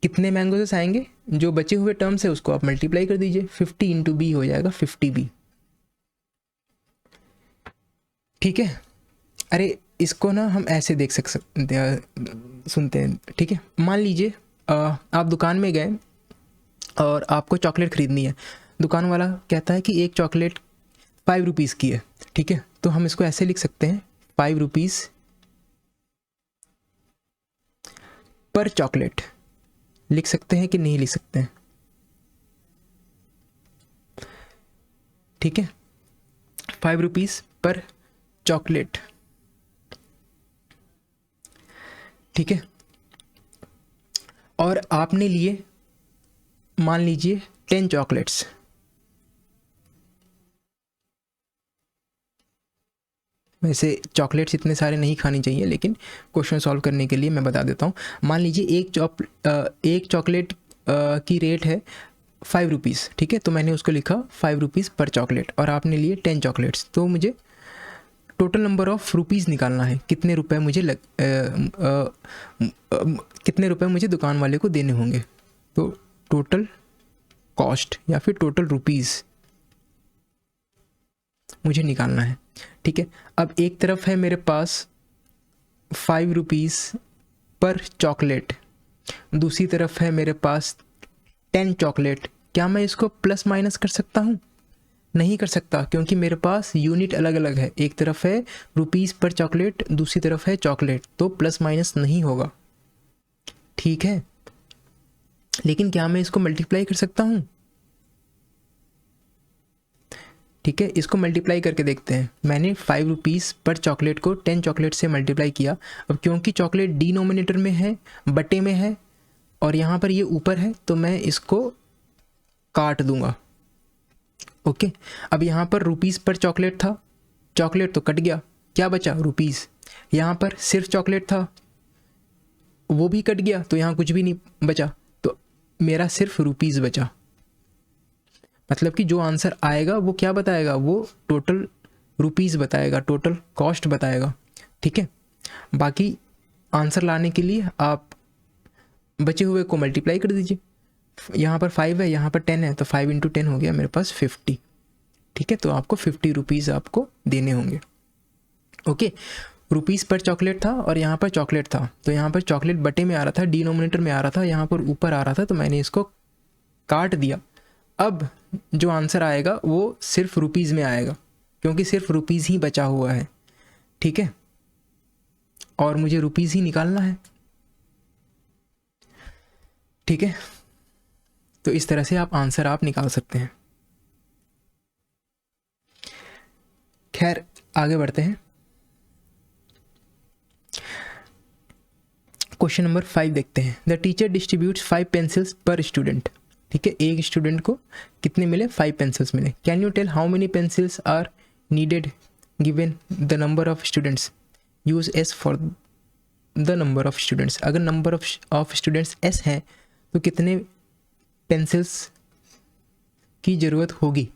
कितने मैंगोजेस आएंगे, जो बचे हुए टर्म्स है उसको आप मल्टीप्लाई कर दीजिए, 50 इंटू बी हो जाएगा 50b। ठीक है, अरे इसको ना हम ऐसे देख सुनते हैं। ठीक है, मान लीजिए आप दुकान में गए और आपको चॉकलेट ख़रीदनी है। दुकान वाला कहता है कि एक चॉकलेट 5 रुपीज़ की है। ठीक है, तो हम इसको ऐसे लिख सकते हैं 5 रुपीज़ पर चॉकलेट। लिख सकते हैं कि नहीं लिख सकते हैं? ठीक है, 5 रुपीज़ पर चॉकलेट। ठीक है, और आपने लिए मान लीजिए 10 चॉकलेट्स। वैसे चॉकलेट्स इतने सारे नहीं खानी चाहिए, लेकिन क्वेश्चन सॉल्व करने के लिए मैं बता देता हूँ। मान लीजिए एक चॉकलेट की रेट है 5 रुपीज़। ठीक है, तो मैंने उसको लिखा 5 रुपीज़ पर चॉकलेट, और आपने लिए 10 चॉकलेट्स। तो मुझे टोटल नंबर ऑफ रुपीज़ निकालना है, कितने रुपए मुझे दुकान वाले को देने होंगे। तो टोटल कॉस्ट या फिर टोटल रुपीज़ मुझे निकालना है। ठीक है, अब एक तरफ है मेरे पास 5 रुपीज़ पर चॉकलेट, दूसरी तरफ है मेरे पास 10 चॉकलेट। क्या मैं इसको प्लस माइनस कर सकता हूँ? नहीं कर सकता, क्योंकि मेरे पास यूनिट अलग अलग है। एक तरफ है रुपीज़ पर चॉकलेट, दूसरी तरफ है चॉकलेट, तो प्लस माइनस नहीं होगा। ठीक है, लेकिन क्या मैं इसको मल्टीप्लाई कर सकता हूँ? ठीक है, इसको मल्टीप्लाई करके देखते हैं। मैंने 5 रुपीज़ पर चॉकलेट को 10 चॉकलेट से मल्टीप्लाई किया। अब क्योंकि चॉकलेट डिनोमिनेटर में है, बटे में है, और यहाँ पर ये ऊपर है, तो मैं इसको काट दूंगा। ओके, अब यहाँ पर रुपीज़ पर चॉकलेट था, चॉकलेट तो कट गया, क्या बचा? रुपीज़। यहाँ पर सिर्फ चॉकलेट था, वो भी कट गया, तो यहाँ कुछ भी नहीं बचा, तो मेरा सिर्फ रुपीज़ बचा। मतलब कि जो आंसर आएगा वो क्या बताएगा, वो टोटल रुपीज़ बताएगा, टोटल कॉस्ट बताएगा। ठीक है, बाकी आंसर लाने के लिए आप बचे हुए को मल्टीप्लाई कर दीजिए। यहाँ पर 5 है, यहाँ पर 10 है, तो 5 इंटू 10 हो गया मेरे पास 50। ठीक है, तो आपको 50 रुपीज़ आपको देने होंगे। ओके, रुपीज़ पर चॉकलेट था और यहाँ पर चॉकलेट था, तो यहाँ पर चॉकलेट बटे में आ रहा था, डिनोमिनेटर में आ रहा था, यहाँ पर ऊपर आ रहा था, तो मैंने इसको काट दिया। अब जो आंसर आएगा वो सिर्फ रुपीज़ में आएगा, क्योंकि सिर्फ रुपीज़ ही बचा हुआ है। ठीक है, और मुझे रुपीज़ ही निकालना है। ठीक है, तो इस तरह से आप आंसर आप निकाल सकते हैं। खैर, आगे बढ़ते हैं। क्वेश्चन नंबर 5 देखते हैं। द टीचर डिस्ट्रीब्यूट्स 5 पेंसिल्स पर स्टूडेंट। ठीक है, एक स्टूडेंट को कितने मिले? 5 पेंसिल्स मिले। Can you tell how many pencils are needed given the number of students? Use s for the number of students. अगर नंबर ऑफ स्टूडेंट्स एस है तो कितने पेंसिल्स की ज़रूरत होगी?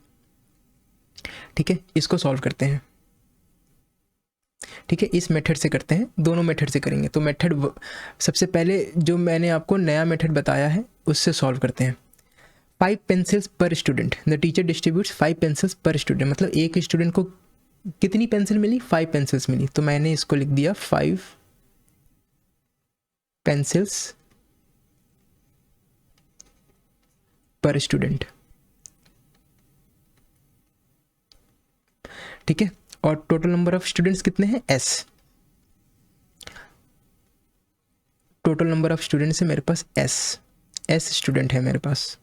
ठीक है, इसको सॉल्व करते हैं। ठीक है, इस मेथड से करते हैं, दोनों मेथड से करेंगे। तो मेथड सबसे पहले जो मैंने आपको नया मेथड बताया है उससे सॉल्व करते हैं। 5 पेंसिल्स पर student, the teacher distributes 5 pencils पर स्टूडेंट, मतलब एक स्टूडेंट को कितनी पेंसिल मिली? 5 पेंसिल्स मिली। तो मैंने इसको लिख दिया 5 पेंसिल्स पर स्टूडेंट। ठीक है, और टोटल नंबर ऑफ स्टूडेंट्स कितने हैं? S. Total number of students है मेरे पास एस स्टूडेंट है मेरे पास।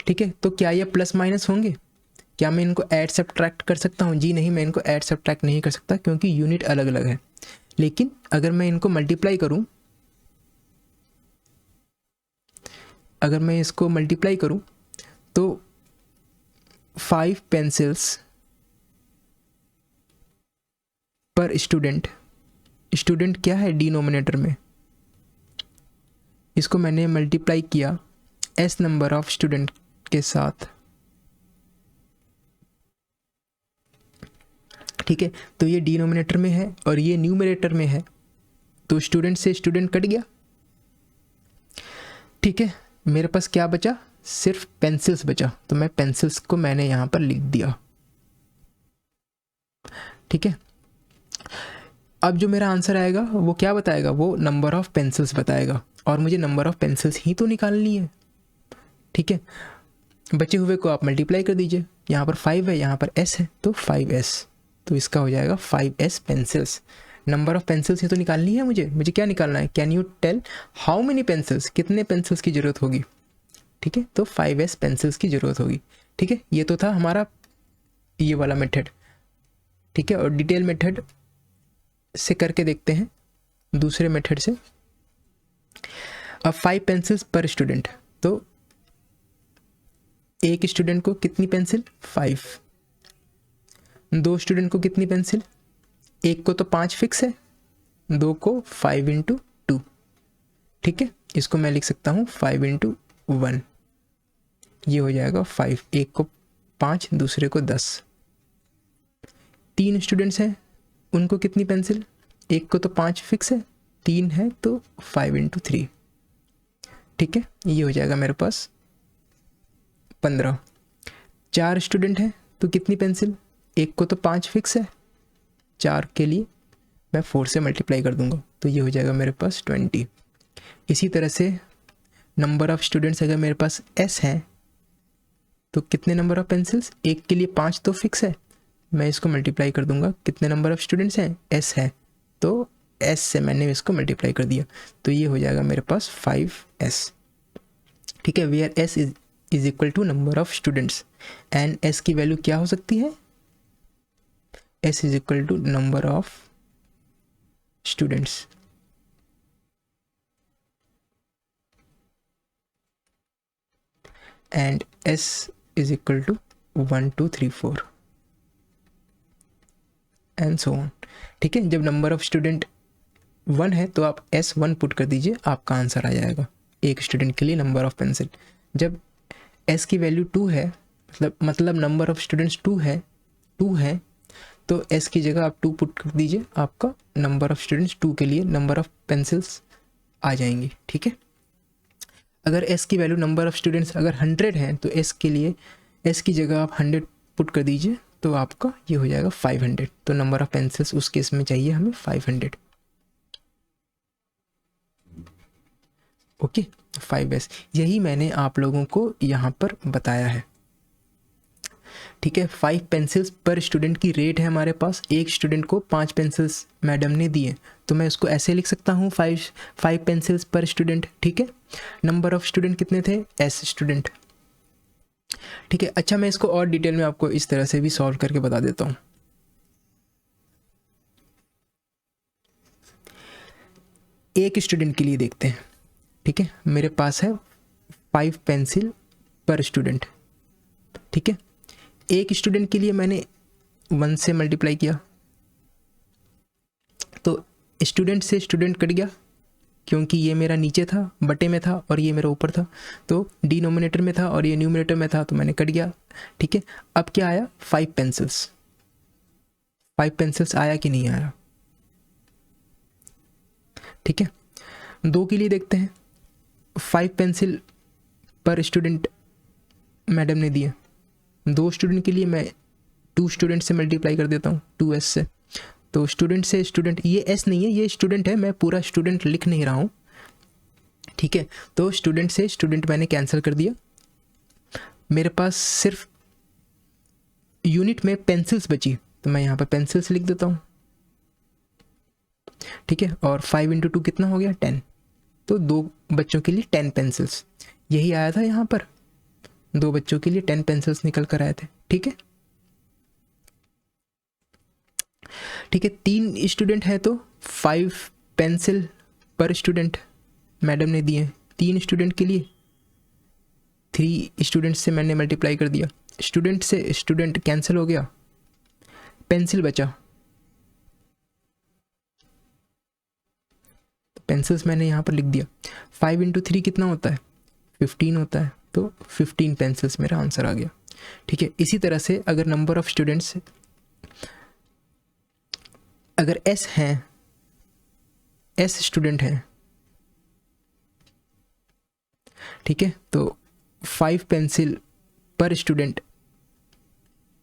ठीक है, तो क्या ये प्लस माइनस होंगे? क्या मैं इनको ऐड सब्ट्रैक्ट कर सकता हूँ? जी नहीं, मैं इनको ऐड सब्ट्रैक्ट नहीं कर सकता, क्योंकि यूनिट अलग अलग है। लेकिन अगर मैं इनको मल्टीप्लाई करूं, अगर मैं इसको मल्टीप्लाई करूं तो 5 पेंसिल्स पर स्टूडेंट, स्टूडेंट क्या है डिनोमिनेटर में, इसको मैंने मल्टीप्लाई किया एस नंबर ऑफ स्टूडेंट के साथ, ठीक है। तो ये डिनोमिनेटर में है और ये न्यूमरेटर में है, तो स्टूडेंट से स्टूडेंट कट गया, ठीक है। मेरे पास क्या बचा, सिर्फ पेंसिल्स बचा, तो मैं पेंसिल्स को मैंने यहाँ पर लिख दिया, ठीक है। अब जो मेरा आंसर आएगा वो क्या बताएगा, वो नंबर ऑफ पेंसिल्स बताएगा, और मुझे नंबर ऑफ पेंसिल्स ही तो निकालनी है, ठीक है। बचे हुए को आप मल्टीप्लाई कर दीजिए, यहाँ पर 5 है, यहाँ पर s है, तो 5s, तो इसका हो जाएगा 5s pencils. Number of pencils ही तो निकालनी है मुझे क्या निकालना है, can you tell how many pencils, कितने पेंसिल्स की ज़रूरत होगी, ठीक है। तो 5s पेंसिल्स की ज़रूरत होगी, ठीक है। ये तो था हमारा ये वाला मेथड, ठीक है। और डिटेल मेथड से करके देखते हैं दूसरे मेथड से। अब 5 पेंसिल्स पर स्टूडेंट, तो एक स्टूडेंट को कितनी पेंसिल, 5, 2 स्टूडेंट को कितनी पेंसिल, एक को तो 5 फिक्स है, 2 को 5 × 2, ठीक है। इसको मैं लिख सकता हूँ 5 × 1, ये हो जाएगा 5, एक को 5, दूसरे को 10। 3 स्टूडेंट्स हैं, उनको कितनी पेंसिल, एक को तो 5 फिक्स है, 3 है तो 5 × 3, ठीक है। ये हो जाएगा मेरे पास 15। 4 स्टूडेंट हैं तो कितनी पेंसिल, एक को तो 5 फिक्स है, 4 के लिए मैं 4 से मल्टीप्लाई कर दूंगा, तो ये हो जाएगा मेरे पास 20। इसी तरह से नंबर ऑफ स्टूडेंट्स अगर मेरे पास s हैं तो कितने नंबर ऑफ पेंसिल्स, एक के लिए 5 तो फिक्स है, मैं इसको मल्टीप्लाई कर दूंगा, कितने नंबर ऑफ स्टूडेंट्स हैं, s है, तो s से मैंने इसको मल्टीप्लाई कर दिया, तो ये हो जाएगा मेरे पास 5s, ठीक है। Where s is equal to number of students, and s की वैल्यू क्या हो सकती है, s is equal to number of students, and s is equal to 1 2 3 4 and so on, ठीक है। जब नंबर ऑफ स्टूडेंट 1 है तो आप s1 पुट कर दीजिए, आपका आंसर आ जाएगा एक स्टूडेंट के लिए नंबर ऑफ पेंसिल। जब s की वैल्यू 2 है, मतलब नंबर ऑफ स्टूडेंट्स 2 है, तो s की जगह आप 2 पुट कर दीजिए, आपका नंबर ऑफ स्टूडेंट्स 2 के लिए नंबर ऑफ पेंसिल्स आ जाएंगी, ठीक है। अगर s की वैल्यू नंबर ऑफ स्टूडेंट्स अगर 100 है तो s के लिए s की जगह आप 100 पुट कर दीजिए, तो आपका ये हो जाएगा 500, तो नंबर ऑफ पेंसिल्स उस केस में चाहिए हमें 500, ओके। 5s, यही मैंने आप लोगों को यहाँ पर बताया है, ठीक है। 5 पेंसिल्स पर स्टूडेंट की रेट है हमारे पास, एक स्टूडेंट को 5 पेंसिल्स मैडम ने दिए, तो मैं इसको ऐसे लिख सकता हूँ 5 पेंसिल्स पर स्टूडेंट, ठीक है। नंबर ऑफ स्टूडेंट कितने थे, s स्टूडेंट, ठीक है। अच्छा, मैं इसको और डिटेल में आपको इस तरह से भी सॉल्व करके बता देता हूँ। एक स्टूडेंट के लिए देखते हैं, ठीक है। मेरे पास है 5 पेंसिल पर स्टूडेंट, ठीक है। एक स्टूडेंट के लिए मैंने 1 से मल्टीप्लाई किया, तो स्टूडेंट से स्टूडेंट कट गया, क्योंकि ये मेरा नीचे था, बटे में था, और ये मेरा ऊपर था, तो डिनोमिनेटर में था और ये न्यूमरेटर में था, तो मैंने कट गया, ठीक है। अब क्या आया, 5 पेंसिल्स, 5 पेंसिल्स आया कि नहीं आया, ठीक है। 2 के लिए देखते हैं, 5 पेंसिल पर स्टूडेंट मैडम ने दिए, 2 स्टूडेंट के लिए मैं 2 स्टूडेंट से मल्टीप्लाई कर देता हूँ, 2s से, तो स्टूडेंट से स्टूडेंट, ये s नहीं है, ये स्टूडेंट है, मैं पूरा स्टूडेंट लिख नहीं रहा हूँ, ठीक है। तो स्टूडेंट से स्टूडेंट मैंने कैंसिल कर दिया, मेरे पास सिर्फ यूनिट में पेंसिल्स बची, तो मैं यहाँ पर पेंसिल्स लिख देता हूँ, ठीक है। और 5 × 2 कितना हो गया, 10, तो 2 बच्चों के लिए 10 पेंसिल्स, यही आया था यहाँ पर, 2 बच्चों के लिए 10 पेंसिल्स निकल कर आए थे, ठीक है। ठीक है, 3 स्टूडेंट है तो 5 पेंसिल पर स्टूडेंट मैडम ने दिए। 3 स्टूडेंट के लिए 3 स्टूडेंट से मैंने मल्टीप्लाई कर दिया, स्टूडेंट से स्टूडेंट कैंसिल हो गया, पेंसिल बचा, तो पेंसिल्स मैंने यहाँ पर लिख दिया। 5 इंटू 3 कितना होता है? 15 होता है, तो 15 पेंसिल्स मेरा आंसर आ गया। ठीक है, इसी तरह से अगर नंबर ऑफ स्टूडेंट्स अगर S हैं, S स्टूडेंट हैं, ठीक है, तो 5 पेंसिल पर स्टूडेंट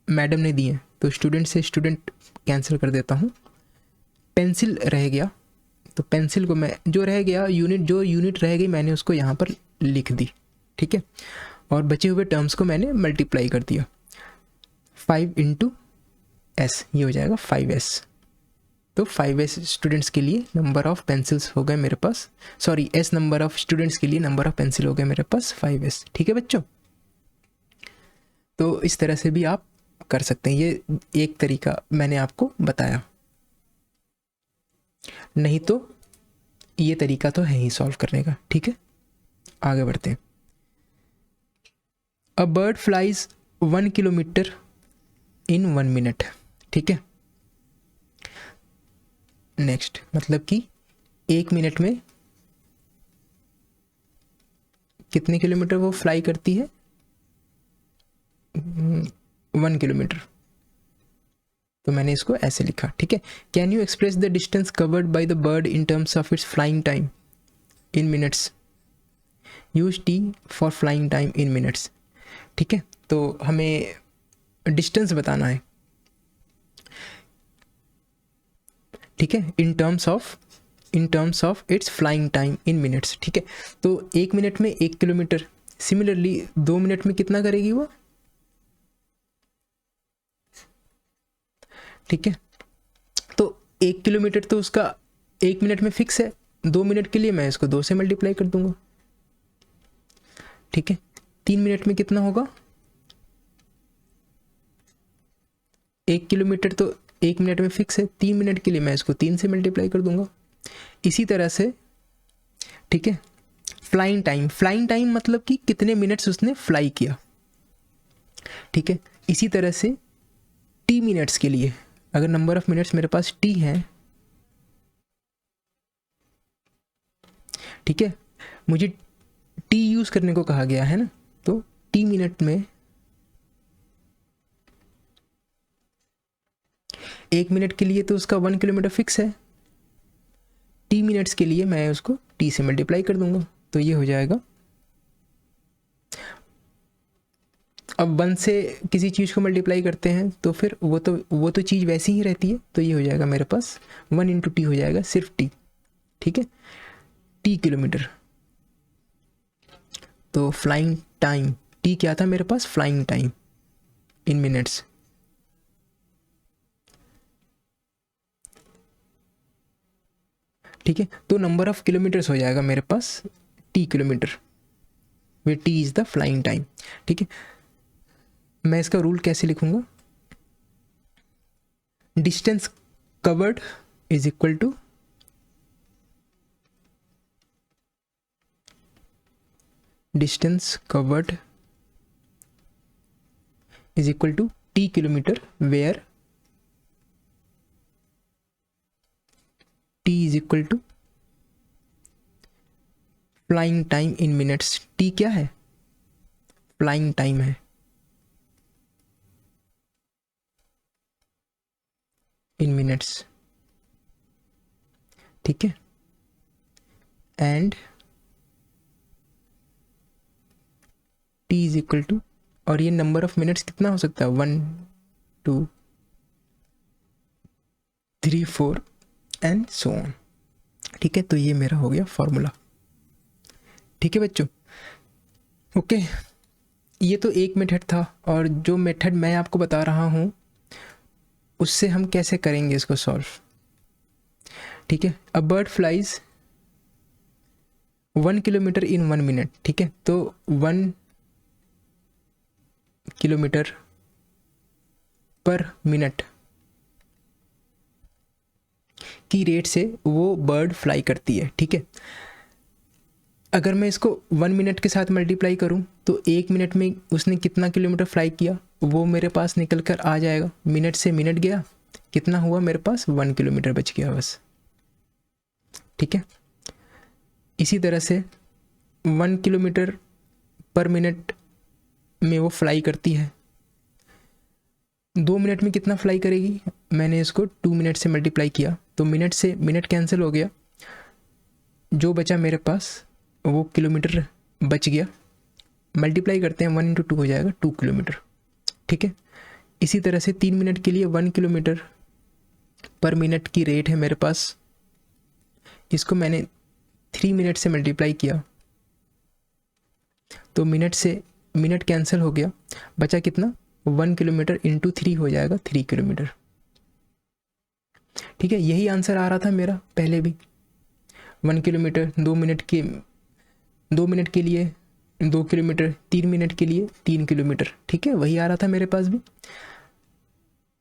मैडम ने दिए, तो स्टूडेंट से स्टूडेंट कैंसिल कर देता हूँ, पेंसिल रह गया, तो पेंसिल को मैं जो रह गया यूनिट रह गई मैंने उसको यहाँ पर लिख दी। ठीक है, और बचे हुए टर्म्स को मैंने मल्टीप्लाई कर दिया। 5 इंटू S, ये हो जाएगा 5S। तो 5S स्टूडेंट्स के लिए नंबर ऑफ पेंसिल्स हो गए मेरे पास, sorry S number of students के लिए नंबर ऑफ पेंसिल हो गए मेरे पास 5S। ठीक है बच्चों, तो इस तरह से भी आप कर सकते हैं, ये एक तरीका मैंने आपको बताया, नहीं तो ये तरीका तो है ही सॉल्व करने का। ठीक है, आगे बढ़ते हैं। A bird flies 1 kilometre in 1 minute. ठीक है, नेक्स्ट मतलब कि 1 मिनट में कितने किलोमीटर वो फ्लाई करती है? 1 किलोमीटर, तो मैंने इसको ऐसे लिखा। ठीक है, can you express the distance covered by the bird in terms of its flying time in minutes? Use T for flying time in minutes. ठीक है, तो हमें डिस्टेंस बताना है। ठीक है, in terms of its flying time in minutes. ठीक है, तो 1 मिनट में 1 किलोमीटर, सिमिलरली 2 मिनट में कितना करेगी वो? ठीक है, तो 1 किलोमीटर तो उसका 1 मिनट में फिक्स है, 2 मिनट के लिए मैं इसको 2 से मल्टीप्लाई कर दूंगा। ठीक है, 3 मिनट में कितना होगा? 1 किलोमीटर तो 1 मिनट में फिक्स है, 3 मिनट के लिए मैं इसको 3 से मल्टीप्लाई कर दूंगा। इसी तरह से ठीक है, फ्लाइंग टाइम मतलब कि कितने मिनट्स उसने फ्लाई किया। ठीक है, इसी तरह से टी मिनट्स के लिए अगर नंबर ऑफ मिनट्स मेरे पास टी है, ठीक है, मुझे टी यूज करने को कहा गया है ना, तो टी मिनट में 1 मिनट के लिए तो उसका 1 किलोमीटर फिक्स है, टी मिनट्स के लिए मैं उसको टी से मल्टीप्लाई कर दूंगा, तो ये हो जाएगा। अब 1 से किसी चीज़ को मल्टीप्लाई करते हैं तो फिर वो तो चीज़ वैसी ही रहती है, तो ये हो जाएगा मेरे पास 1 इंटू टी हो जाएगा, सिर्फ टी। ठीक है, टी किलोमीटर, तो फ्लाइंग टाइम टी क्या था मेरे पास? Flying time in minutes. ठीक है, तो नंबर ऑफ किलोमीटर्स हो जाएगा मेरे पास T kilometre, where T is the flying time. ठीक है, मैं इसका रूल कैसे लिखूंगा? Distance covered is equal to distance covered is equal to T kilometre, where T is equal to flying time in minutes. T क्या है? Flying time है इन minutes. ठीक है, and t is equal to, और ये number of minutes कितना हो सकता है? 1 2 3 4 एंड सो ऑन। ठीक है, तो ये मेरा हो गया फॉर्मूला। ठीक है बच्चों, ओके, ये तो एक मेथड था, और जो मेथड मैं आपको बता रहा हूँ उससे हम कैसे करेंगे इसको सॉल्व। ठीक है, a bird flies 1 kilometre in 1 minute. ठीक है, तो 1 किलोमीटर पर मिनट की रेट से वो बर्ड फ्लाई करती है, ठीक है। अगर मैं इसको 1 मिनट के साथ मल्टीप्लाई करूं तो 1 मिनट में उसने कितना किलोमीटर फ्लाई किया वो मेरे पास निकल कर आ जाएगा। मिनट से मिनट गया, कितना हुआ मेरे पास 1 किलोमीटर बच गया बस, ठीक है। इसी तरह से 1 किलोमीटर पर मिनट में वो फ्लाई करती है। 2 मिनट में कितना फ्लाई करेगी, मैंने इसको 2 मिनट से मल्टीप्लाई किया तो मिनट से मिनट कैंसिल हो गया, जो बचा मेरे पास वो किलोमीटर बच गया। मल्टीप्लाई करते हैं 1 × 2 हो जाएगा 2 किलोमीटर, ठीक है। इसी तरह से 3 मिनट के लिए 1 किलोमीटर पर मिनट की रेट है मेरे पास, इसको मैंने 3 मिनट से मल्टीप्लाई किया तो मिनट से मिनट कैंसिल हो गया, बचा कितना 1 किलोमीटर × 3 हो जाएगा 3 किलोमीटर, ठीक है। यही आंसर आ रहा था मेरा पहले भी। 1 किलोमीटर 2 मिनट के लिए 2 किलोमीटर, 3 मिनट के लिए 3 किलोमीटर, ठीक है, वही आ रहा था मेरे पास भी।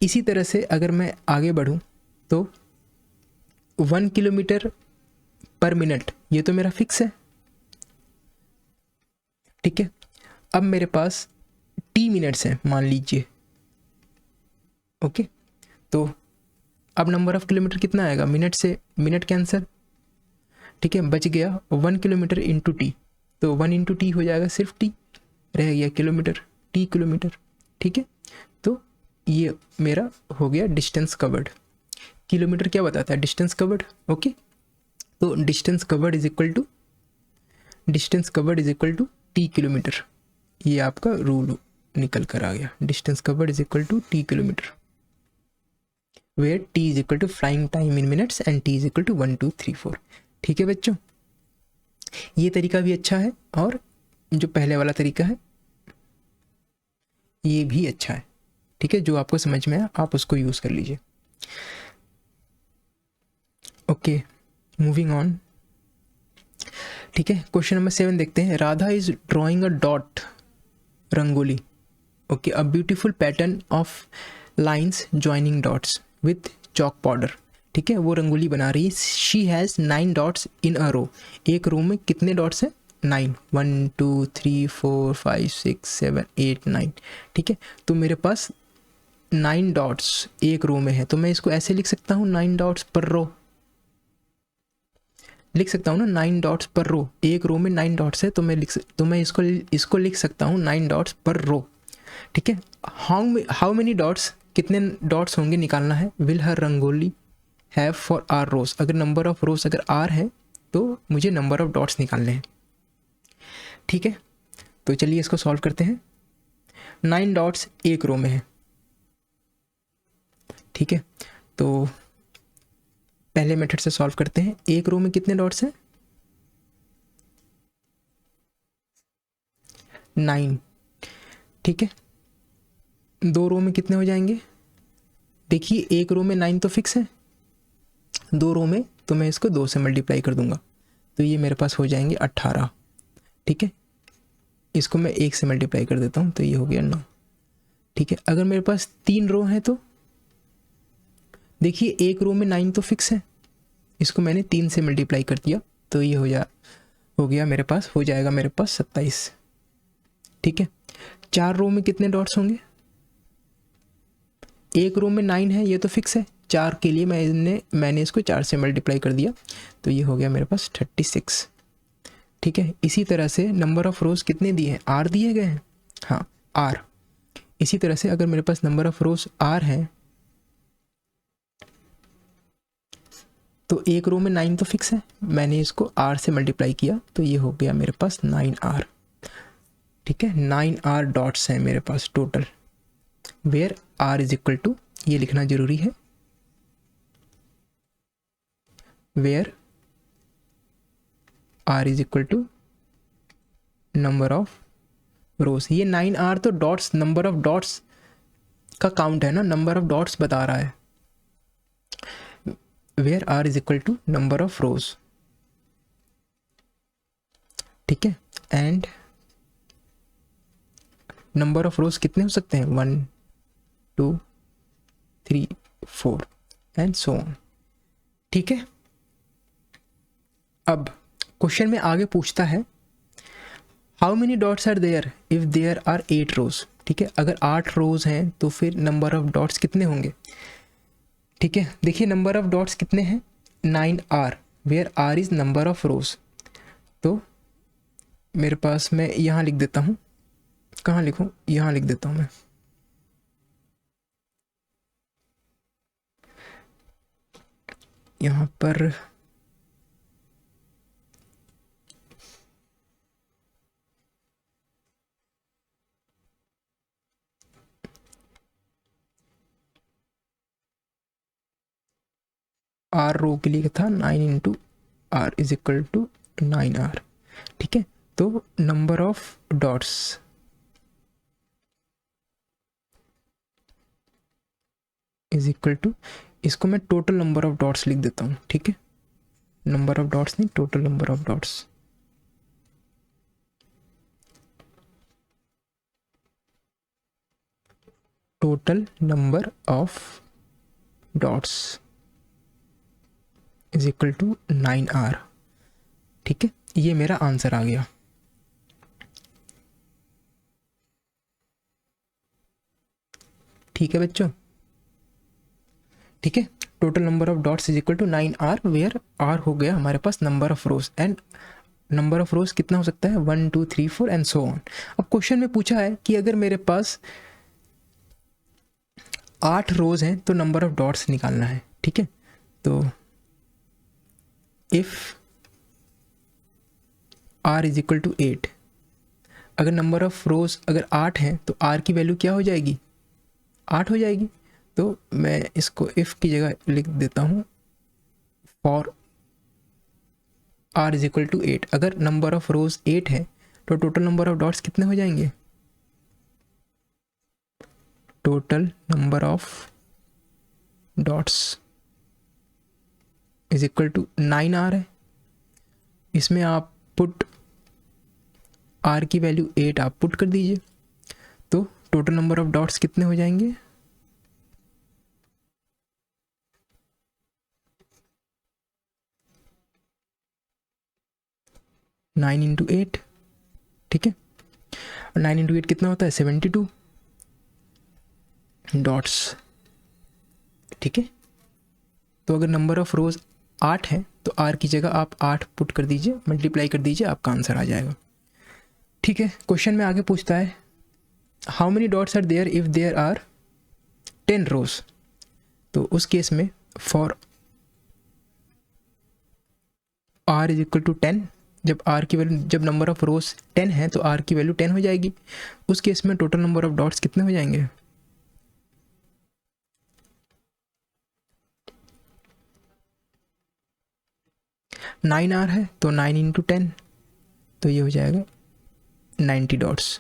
इसी तरह से अगर मैं आगे बढ़ूं तो 1 किलोमीटर पर मिनट ये तो मेरा फिक्स है, ठीक है। अब मेरे पास t मिनट्स हैं मान लीजिए, ओके। तो अब नंबर ऑफ किलोमीटर कितना आएगा, मिनट से मिनट कैंसिल, ठीक है, बच गया 1 किलोमीटर × t, तो 1 × t हो जाएगा सिर्फ t, रह गया किलोमीटर, t किलोमीटर, ठीक है। तो ये मेरा हो गया डिस्टेंस कवर्ड। किलोमीटर क्या बताता है, डिस्टेंस कवर्ड, ओके। तो distance covered is equal to t kilometre, ये आपका रूल निकल कर आ गया। Distance covered is equal to t kilometre, where t is equal to flying time in minutes and t is equal to 1 2 3 4, ठीक है बच्चों। ये तरीका भी अच्छा है और जो पहले वाला तरीका है ये भी अच्छा है, ठीक है। जो आपको समझ में आया आप उसको यूज कर लीजिए, ओके। मूविंग ऑन, ठीक है। क्वेश्चन नंबर 7 देखते हैं। Radha is drawing a dot rangoli, okay, a beautiful pattern of lines joining dots with chalk powder, ठीक है। वो रंगोली बना रही है। She has 9 dots in a row, एक रो में कितने डॉट्स हैं 9, 1 2 3 4 5 6 7 8 9, ठीक है। तो मेरे पास 9 डॉट्स एक रो में है, तो मैं इसको ऐसे लिख सकता हूँ 9 डॉट्स पर रो, लिख सकता हूँ ना 9 डॉट्स पर रो, एक रो में 9 डॉट्स है तो मैं इसको लिख सकता हूँ 9 डॉट्स पर रो, ठीक है। हाउ मेनी डॉट्स, कितने डॉट्स होंगे निकालना है। Will her rangoli have for R rows, अगर नंबर ऑफ रोज अगर आर है तो मुझे नंबर ऑफ डॉट्स निकालने हैं, ठीक है। तो चलिए इसको सॉल्व करते हैं। 9 डॉट्स एक रो में है, ठीक है। तो पहले मेथड से सॉल्व करते हैं। एक रो में कितने डॉट्स हैं 9, ठीक है। 2 रो में कितने हो जाएंगे, देखिए एक रो में 9 तो फिक्स है, 2 रो में तो मैं इसको 2 से मल्टीप्लाई कर दूंगा तो ये मेरे पास हो जाएंगे 18, ठीक है। इसको मैं 1 से मल्टीप्लाई कर देता हूँ तो ये हो गया 9, ठीक है। अगर मेरे पास 3 रो हैं तो देखिए एक रो में 9 तो फिक्स है, इसको मैंने 3 से मल्टीप्लाई कर दिया तो ये हो गया मेरे पास, हो जाएगा मेरे पास 27, ठीक है। 4 रो में कितने डॉट्स होंगे, एक रो में 9 है ये तो फिक्स है, 4 के लिए मैंने इसको 4 से मल्टीप्लाई कर दिया तो ये हो गया मेरे पास 36, ठीक है। इसी तरह से नंबर ऑफ रोज कितने दिए हैं, आर दिए गए हैं, हाँ आर। इसी तरह से अगर मेरे पास नंबर ऑफ रोज आर है तो एक रो में 9 तो फिक्स है, मैंने इसको आर से मल्टीप्लाई किया तो ये हो गया मेरे पास 9R, ठीक है। 9R डॉट्स हैं मेरे पास total, where R is equal to, ये लिखना जरूरी है, where R is equal to number of rows. ये 9R तो डॉट्स, नंबर ऑफ डॉट्स का काउंट है ना, नंबर ऑफ डॉट्स बता रहा है। Where R is equal to number of rows, ठीक है। एंड नंबर ऑफ रोज कितने हो सकते हैं 1 2 3 4 एंड सो ऑन, ठीक है। अब क्वेश्चन में आगे पूछता है how many dots are there if there are 8 rows. ठीक है, अगर 8 रोज हैं तो फिर नंबर ऑफ डॉट्स कितने होंगे। ठीक है, देखिए नंबर ऑफ डॉट्स कितने हैं, 9 R, where R is number of rows. तो मेरे पास, मैं यहाँ लिख देता हूँ, कहाँ लिखूँ, यहाँ लिख देता हूँ मैं। यहाँ पर आर रो के लिए था 9 into R is equal to 9 R. ठीक है, तो number of dots is equal to, इसको मैं टोटल नंबर ऑफ डॉट्स लिख देता हूँ। ठीक है, नंबर ऑफ डॉट्स नहीं, total number of dots. Total number of dots is equal to 9R। ठीक है, ये मेरा आंसर आ गया। ठीक है बच्चों, ठीक है, total number of dots is equal to 9R, where R हो गया हमारे पास number of rows, and number of rows कितना हो सकता है, 1 2 3 4 एंड सो ऑन। अब क्वेश्चन में पूछा है कि अगर मेरे पास 8 रोज हैं तो नंबर ऑफ डॉट्स निकालना है। ठीक है, तो if R is equal to 8, अगर नंबर ऑफ रोज अगर 8 हैं तो R की वैल्यू क्या हो जाएगी, 8 हो जाएगी। तो मैं इसको इफ की जगह लिख देता हूँ for R is equal to 8। अगर नंबर ऑफ रोज 8 है तो टोटल नंबर ऑफ डॉट्स कितने हो जाएंगे, total number of dots is equal to 9R है। इसमें आप पुट R की वैल्यू 8 आप पुट कर दीजिए, तो टोटल नंबर ऑफ डॉट्स कितने हो जाएंगे, 9 इंटू 8। ठीक है, और 9 इंटू 8 कितना होता है, 72 डॉट्स। ठीक है, तो अगर नंबर ऑफ रोज 8 है तो R की जगह आप 8 पुट कर दीजिए, मल्टीप्लाई कर दीजिए, आपका आंसर आ जाएगा। ठीक है, क्वेश्चन में आगे पूछता है how many dots are there if there are 10 rows. तो उस केस में for R is equal to 10, जब R की वैल्यू, जब नंबर ऑफ रोज 10 है तो R की वैल्यू 10 हो जाएगी। उस केस में टोटल नंबर ऑफ डॉट्स कितने हो जाएंगे, 9R है तो 9 इंटू 10, तो ये हो जाएगा 90 डॉट्स।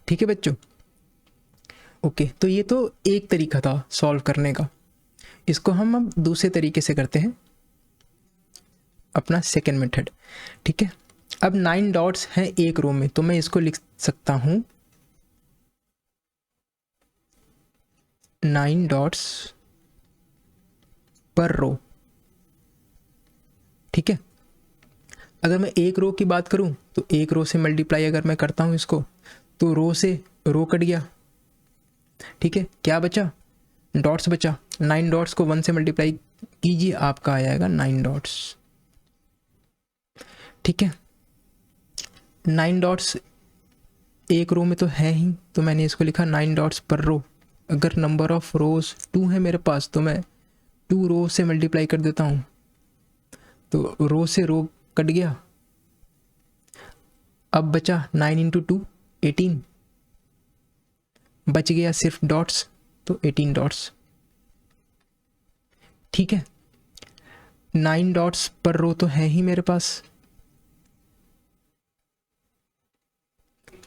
ठीक है बच्चों, ओके, तो ये तो एक तरीका था सॉल्व करने का। इसको हम अब दूसरे तरीके से करते हैं, अपना सेकेंड मेथड। ठीक है, अब 9 डॉट्स हैं एक रो में, तो मैं इसको लिख सकता हूं 9 डॉट्स पर रो। ठीक है, अगर मैं एक रो की बात करूं तो एक रो से मल्टीप्लाई अगर मैं करता हूं इसको, तो रो से रो कट गया। ठीक है, क्या बचा, डॉट्स बचा। 9 डॉट्स को 1 से मल्टीप्लाई कीजिए, आपका आ जाएगा 9 डॉट्स। ठीक है, 9 डॉट्स एक रो में तो है ही, तो मैंने इसको लिखा 9 डॉट्स पर रो। अगर नंबर ऑफ रोज 2 है मेरे पास तो मैं 2 रो से मल्टीप्लाई कर देता हूँ, तो रो से रो कट गया। अब बचा 9 इंटू 2 18, बच गया सिर्फ डॉट्स, तो 18 डॉट्स। ठीक है, 9 डॉट्स पर रो तो है ही मेरे पास,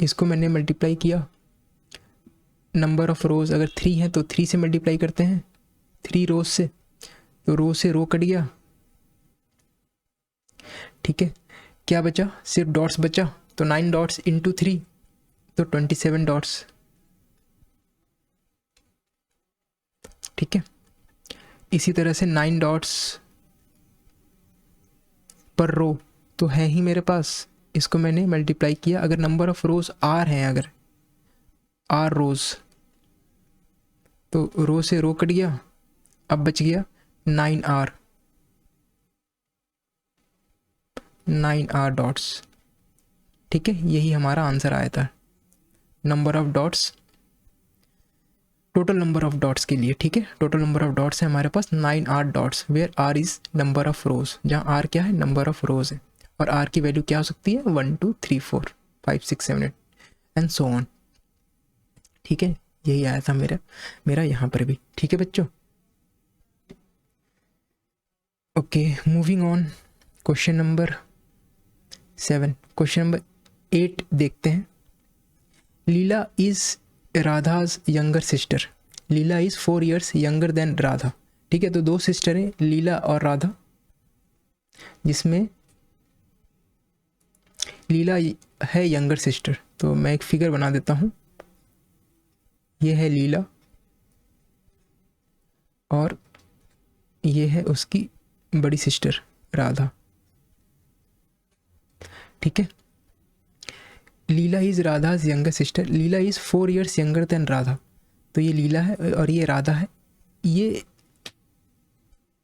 इसको मैंने मल्टीप्लाई किया। नंबर ऑफ रोज अगर 3 है तो 3 से मल्टीप्लाई करते हैं, 3 रोज से, तो रो से रो कट गया। ठीक है, क्या बचा, सिर्फ डॉट्स बचा, तो 9 डॉट्स इंटू 3 तो 27 डॉट्स। ठीक है, इसी तरह से 9 डॉट्स पर रो तो है ही मेरे पास, इसको मैंने मल्टीप्लाई किया। अगर नंबर ऑफ रोज आर हैं, अगर आर रोज, तो रो से रो कट गया, अब बच गया 9R, 9R डॉट्स। ठीक है, यही हमारा आंसर आया था number of dots, total number of dots के लिए। ठीक है, टोटल नंबर ऑफ डॉट्स है हमारे पास 9R dots, where R is number of rows, जहाँ R क्या है, नंबर ऑफ रोज है, और R की वैल्यू क्या हो सकती है, 1 2 3 4 5 6 7 8 एंड सो ऑन। ठीक है, यही आया था मेरा यहाँ पर भी। ठीक है बच्चों, okay, moving on, question number 7। Question number 8 देखते हैं। Leela is Radha's younger sister. Leela is 4 years younger than Radha. ठीक है, तो 2 सिस्टर हैं, लीला और राधा, जिसमें लीला है यंगर सिस्टर। तो मैं एक फिगर बना देता हूँ, ये है लीला और ये है उसकी बड़ी सिस्टर राधा। ठीक है, Leela is Radha's younger sister, Leela is 4 years younger than Radha. तो ये लीला है और ये राधा है। ये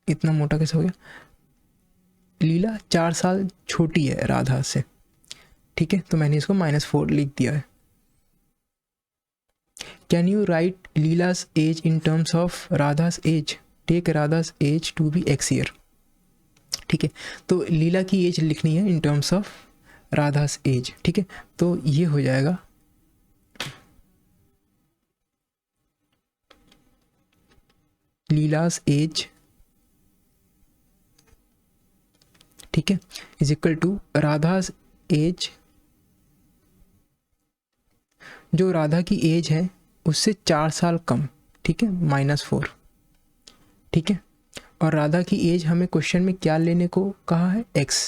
इतना मोटा कैसे हो गया, लीला 4 साल छोटी है राधा से। ठीक है, तो मैंने इसको -4 लिख दिया है। Can you write Leela's age in terms of Radha's age, take Radha's age to be x year। ठीक है, तो लीला की एज लिखनी है in terms of Radha's age. ठीक है, तो ये हो जाएगा लीलाज एज, ठीक है, is equal to Radha's as, जो राधा की एज है उससे 4 साल कम। ठीक है, -4। ठीक है, और राधा की एज हमें क्वेश्चन में क्या लेने को कहा है, x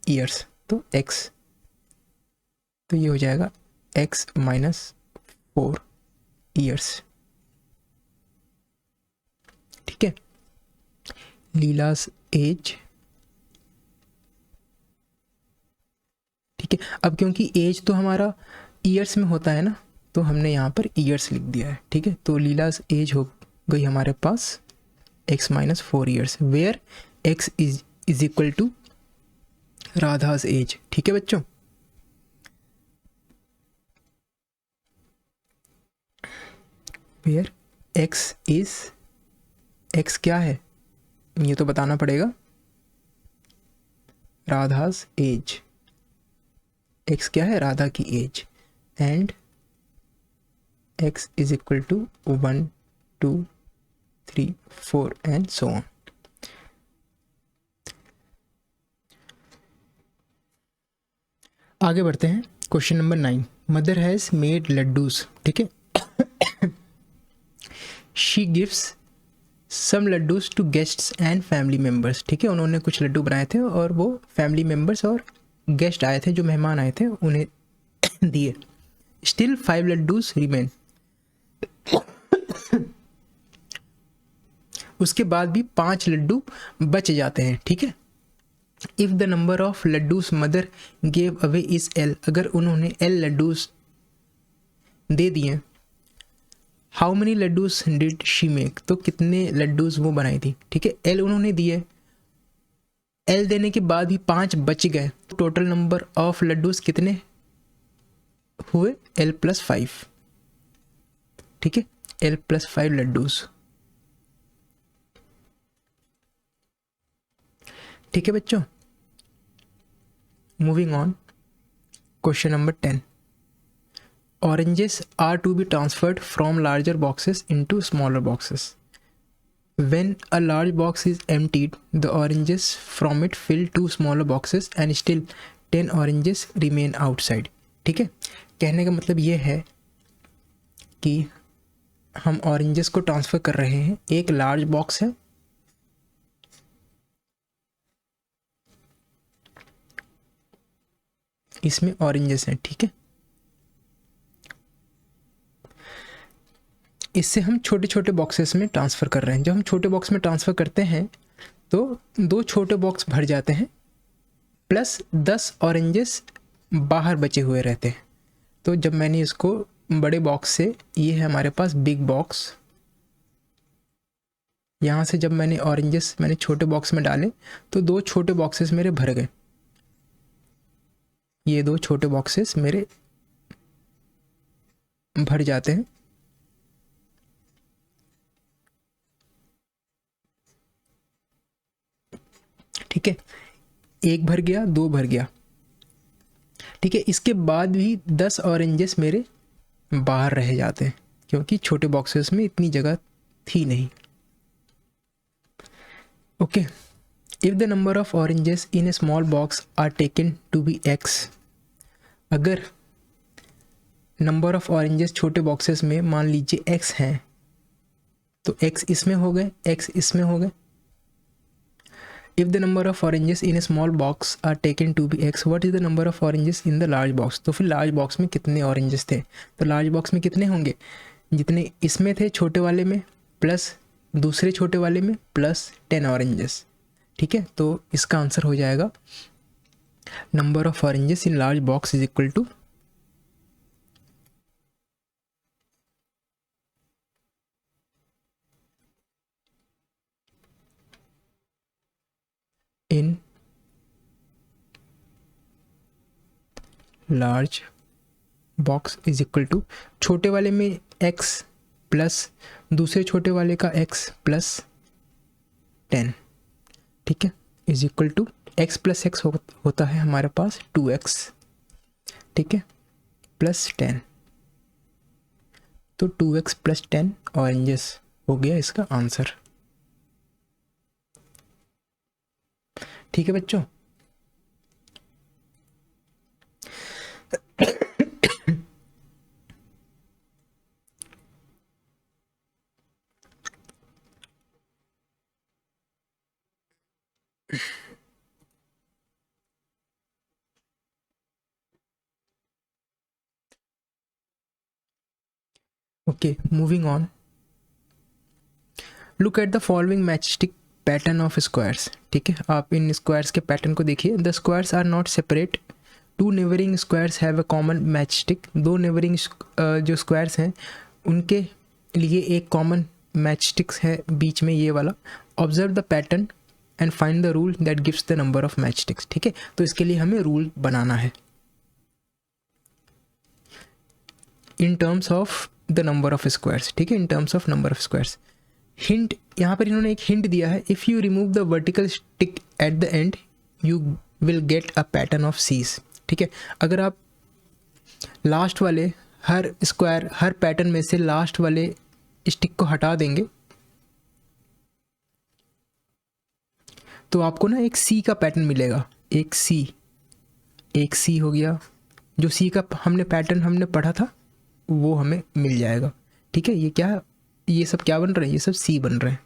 years, तो x, तो ये हो जाएगा x -4 years। ठीक है, लीलास एज। ठीक है, अब क्योंकि एज तो हमारा ईयर्स में होता है ना, तो हमने यहाँ पर ईयर्स लिख दिया है। ठीक है, तो लीलास एज हो गई हमारे पास x -4 years, where x is equal to Radha's age. ठीक है बच्चों, वेयर x क्या है ये तो बताना पड़ेगा, राधाज एज, x क्या है, राधा की age, and x is equal to 1 2 3 4 and so on. आगे बढ़ते हैं, question number 9। Mother has made laddus. ठीक है, she gives some laddus to guests and family members. ठीक है, उन्होंने कुछ लड्डू बनाए थे और वो फैमिली मेम्बर्स और गेस्ट आए थे, जो मेहमान आए थे, उन्हें दिए। स्टिल 5 लड्डूस रिमेन, उसके बाद भी 5 लड्डू बच जाते हैं। ठीक है, if the number of laddus mother gave away is L, अगर उन्होंने L लड्डूस दे दिए, how many laddus did she make, तो कितने लड्डूस वो बनाई थी। ठीक है, L उन्होंने दिए, L देने के बाद भी 5 बच गए, टोटल नंबर ऑफ लड्डूस कितने हुए, L + 5। ठीक है, L + 5 लड्डूस। ठीक है बच्चों, moving on, question number 10। Oranges are to be transferred from larger boxes into smaller boxes. When a large box is emptied, the oranges from it fill 2 smaller boxes and still 10 oranges remain outside. ठीक है, कहने का मतलब ये है कि हम oranges को ट्रांसफ़र कर रहे हैं, एक लार्ज बॉक्स है, इसमें ऑरेंजेस हैं। ठीक है, इससे हम छोटे छोटे बॉक्सेस में ट्रांसफ़र कर रहे हैं। जब हम छोटे बॉक्स में ट्रांसफ़र करते हैं तो 2 छोटे बॉक्स भर जाते हैं, प्लस 10 ऑरेंजेस बाहर बचे हुए रहते हैं। तो जब मैंने इसको बड़े बॉक्स से, ये है हमारे पास बिग बॉक्स, यहाँ से जब मैंने ऑरेंजेस मैंने छोटे बॉक्स में डाले तो 2 छोटे बॉक्सेस मेरे भर गए। ये 2 छोटे बॉक्सेस मेरे भर जाते हैं। ठीक है, 1 भर गया, 2 भर गया। ठीक है, इसके बाद भी 10 ऑरेंजेस मेरे बाहर रह जाते हैं क्योंकि छोटे बॉक्सेस में इतनी जगह थी नहीं। Okay, if the number of oranges in a small box are taken to be x, अगर नंबर ऑफ ऑरेंजेस छोटे बॉक्सेस में मान लीजिए x हैं तो x इसमें हो गए, x इसमें हो गए। If the number of oranges in a small box are taken to be x, what is the number of oranges in the large box, तो फिर लार्ज बॉक्स में कितने ऑरेंजेस थे, तो लार्ज बॉक्स में कितने होंगे, जितने इसमें थे छोटे वाले में प्लस दूसरे छोटे वाले में प्लस 10 ऑरेंजेस। ठीक है, तो इसका आंसर हो जाएगा number of oranges in large box is equal to in large box is equal to छोटे वाले में x प्लस दूसरे छोटे वाले का x प्लस 10। ठीक है, is equal to x plus x होता है हमारे पास 2x। ठीक है, प्लस 10, तो 2x प्लस 10 ऑरेंजेस हो गया इसका आंसर। ठीक है बच्चों, okay, moving on. Look at the following matchstick pattern of squares. ठीक है, आप इन स्क्वायर्स के पैटर्न को देखिए। The squares are not separate, 2 neighbouring squares have a common matchstick, 2 neighbouring जो स्क्वायर्स हैं उनके लिए एक कॉमन मैचस्टिक्स है बीच में, ये वाला। Observe the pattern and find the rule that gives the number of matchsticks. ठीक है, तो इसके लिए हमें रूल बनाना है in terms of the number of squares. ठीक है, in terms of number of squares. Hint, यहाँ पर इन्होंने एक हिंट दिया है, if you remove the vertical stick at the end you will get a pattern of Cs. ठीक है, अगर आप लास्ट वाले हर स्क्वायर हर पैटर्न में से लास्ट वाले स्टिक को हटा देंगे तो आपको ना एक सी का पैटर्न मिलेगा। एक सी हो गया, जो सी का हमने पैटर्न हमने पढ़ा था वो हमें मिल जाएगा। ठीक है, ये सब क्या बन रहे हैं, ये सब सी बन रहे हैं।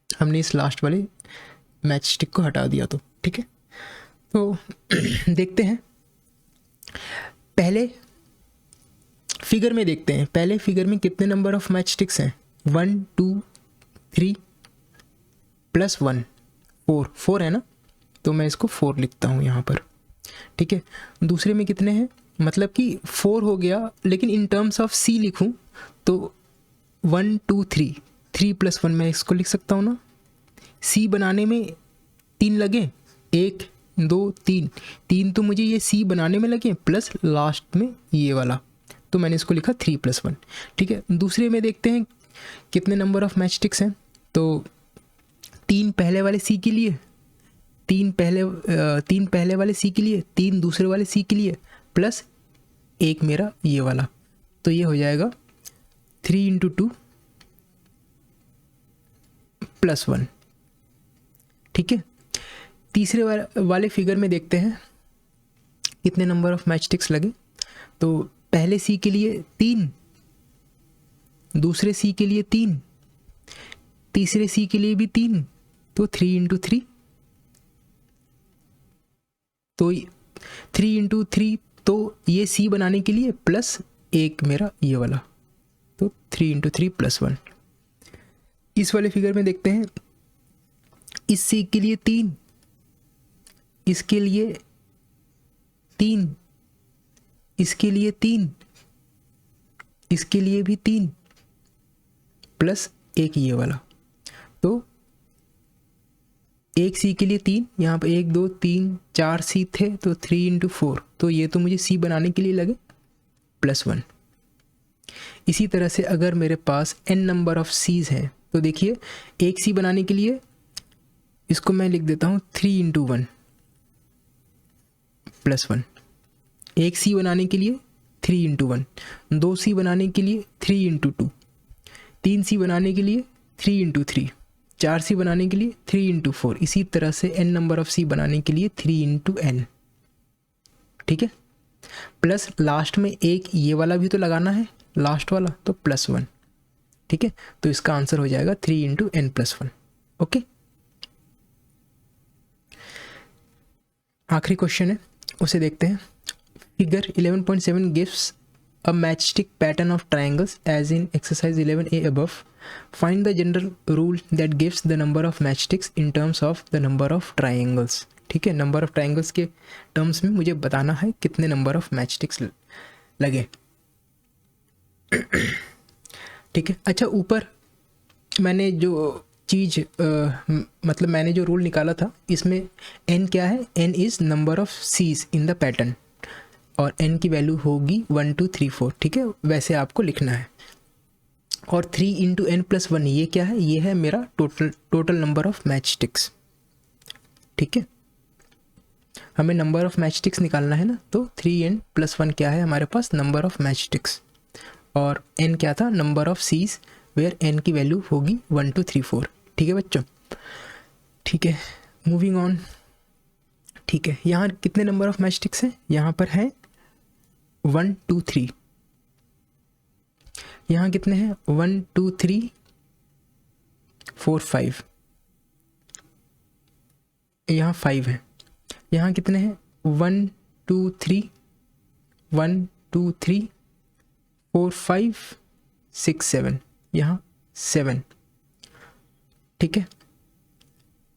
हमने इस लास्ट वाले मैच स्टिक को हटा दिया तो। ठीक है, तो देखते हैं, पहले फिगर में देखते हैं, पहले फिगर में कितने नंबर ऑफ मैच स्टिक्स हैं। 1 2 3 प्लस 1 4 है ना, तो मैं इसको 4 लिखता हूँ यहाँ पर। ठीक है, दूसरे में कितने हैं, मतलब कि 4 हो गया, लेकिन इन टर्म्स ऑफ सी लिखूँ तो 1 2 3 प्लस 1 मैं इसको लिख सकता हूँ ना। सी बनाने में 3 लगे, 1 2 3 तो मुझे ये सी बनाने में लगे, प्लस लास्ट में ये वाला, तो मैंने इसको लिखा 3 प्लस 1। ठीक है, दूसरे में देखते हैं कितने नंबर ऑफ मैच स्टिक्स हैं, तो 3 पहले वाले सी के लिए, 3 पहले वाले सी के लिए, 3 दूसरे वाले सी के लिए, प्लस 1 मेरा ये वाला, तो ये हो जाएगा 3 × 2 प्लस 1। ठीक है, तीसरे वाले फिगर में देखते हैं कितने नंबर ऑफ मैच स्टिक्स लगे, तो पहले सी के लिए 3, दूसरे सी के लिए 3, तीसरे सी के लिए भी 3, तो 3 × 3, तो 3 × 3, तो ये सी बनाने के लिए प्लस 1 मेरा ये वाला, तो 3 इंटू 3 प्लस 1। इस वाले फिगर में देखते हैं, इस सी के लिए 3, इसके लिए 3, इसके लिए 3, इसके लिए भी 3 प्लस एक ये वाला, तो एक सी के लिए 3, यहाँ पर 1 2 3 4 सी थे, तो 3 इंटू 4, तो ये तो मुझे सी बनाने के लिए लगे प्लस 1। इसी तरह से अगर मेरे पास n नंबर ऑफ सीज हैं, तो देखिए एक सी बनाने के लिए इसको मैं लिख देता हूँ 3 इंटू 1 प्लस 1। एक सी बनाने के लिए 3 इंटू 1, 2 सी बनाने के लिए 3 इंटू 2, 3 सी बनाने के लिए 3 इंटू 3, 4 सी बनाने के लिए 3 इंटू 4। इसी तरह से n नंबर ऑफ सी बनाने के लिए 3 इंटू n, ठीक है। प्लस लास्ट में एक ये वाला भी तो लगाना है, लास्ट वाला, तो प्लस 1, ठीक है। तो इसका आंसर हो जाएगा 3 इंटू n प्लस 1। ओके, आखिरी क्वेश्चन है, उसे देखते हैं। Figure 11.7 gives a matchstick pattern of triangles as in exercise 11A above. Find the general rule that gives the number of matchsticks in terms of the number of triangles. ठीक है, number of triangles के terms में मुझे बताना है कितने number of matchsticks लगे। ठीक है, अच्छा ऊपर मैंने जो चीज़ मतलब मैंने जो रूल निकाला था, इसमें n क्या है, n is number of Cs in the pattern, और n की वैल्यू होगी 1 2 3 4, ठीक है, वैसे आपको लिखना है। और 3 इंटू n प्लस 1 ये क्या है, ये है मेरा total number of match sticks. ठीक है, हमें नंबर ऑफ मैच स्टिक्स निकालना है ना, तो 3n प्लस 1 क्या है हमारे पास, नंबर ऑफ मैच स्टिक्स, और n क्या था, number of Cs, where n की वैल्यू होगी 1 2 3 4। ठीक है बच्चों, ठीक है, मूविंग ऑन। ठीक है, यहाँ कितने नंबर ऑफ मैच स्टिक्स हैं, यहाँ पर है 1 2 3, यहाँ कितने हैं 1 2 3 4 5, यहाँ 5 है, यहाँ कितने हैं 1 2 3 1 2 3 4 5 6 7, यहाँ 7। ठीक है,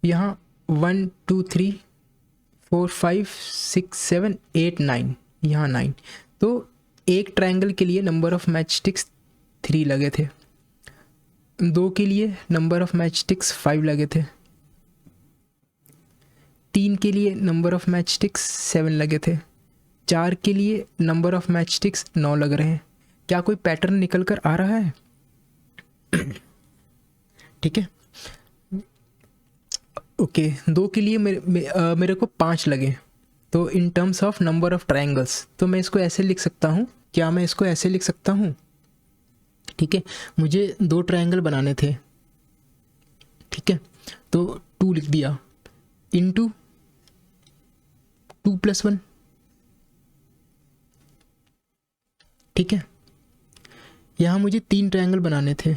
यहाँ 1 2 3 4 5 6 7 8 9, यहाँ 9। तो एक ट्रायंगल के लिए नंबर ऑफ मैच स्टिक्स 3 लगे थे, 2 के लिए नंबर ऑफ मैच स्टिक्स 5 लगे थे, 3 के लिए नंबर ऑफ मैच स्टिक्स 7 लगे थे, 4 के लिए नंबर ऑफ मैच स्टिक्स 9 लग रहे हैं। क्या कोई पैटर्न निकल कर आ रहा है? ठीक है, ओके, 2 के लिए मेरे को 5 लगे, तो इन terms of number of triangles, तो मैं इसको ऐसे लिख सकता हूँ, क्या मैं इसको ऐसे लिख सकता हूँ? ठीक है, मुझे 2 ट्रायंगल बनाने थे, ठीक है, तो 2 लिख दिया, इंटू 2 प्लस 1। ठीक है, यहाँ मुझे 3 ट्रायंगल बनाने थे,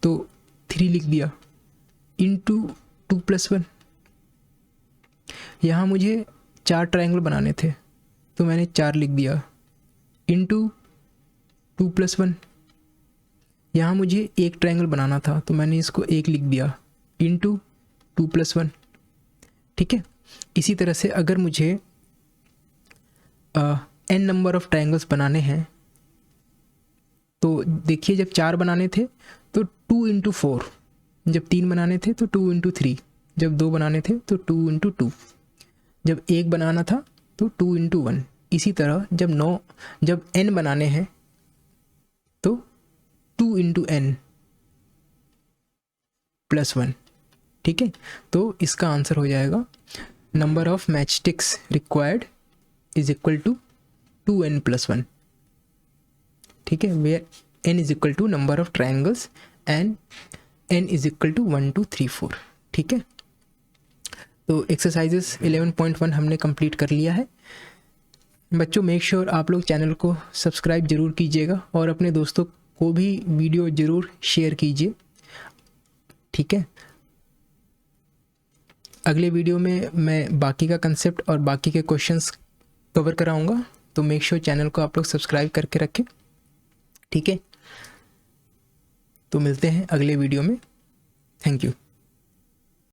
तो 3 लिख दिया, इंटू 2 प्लस 1। यहाँ मुझे 4 ट्रायंगल बनाने थे, तो मैंने 4 लिख दिया, इंटू 2 प्लस 1। यहाँ मुझे एक ट्रायंगल बनाना था, तो मैंने इसको 1 लिख दिया, इंटू 2 प्लस 1। ठीक है, इसी तरह से अगर मुझे n नंबर ऑफ ट्रायंगल्स बनाने हैं, तो देखिए जब 4 बनाने थे तो 2 इंटू 4, जब 3 बनाने थे तो 2 इंटू 3, जब 2 बनाने थे तो 2 इंटू 2, जब 1 बनाना था तो 2 इंटू 1। इसी तरह जब n बनाने हैं तो 2 इंटू n प्लस 1। ठीक है, तो इसका आंसर हो जाएगा number of match sticks required is equal to 2n plus 1। ठीक है, where n is equal to number of triangles and n is equal to 1 2 3 4। ठीक है, तो एक्सरसाइजेस 11.1 हमने कंप्लीट कर लिया है। बच्चों मेक श्योर आप लोग चैनल को सब्सक्राइब जरूर कीजिएगा और अपने दोस्तों को भी वीडियो ज़रूर शेयर कीजिए। ठीक है, अगले वीडियो में मैं बाकी का कंसेप्ट और बाकी के क्वेश्चंस कवर कराऊंगा, तो मेक श्योर चैनल को आप लोग सब्सक्राइब करके रखें। ठीक है, तो मिलते हैं अगले वीडियो में। Thank you.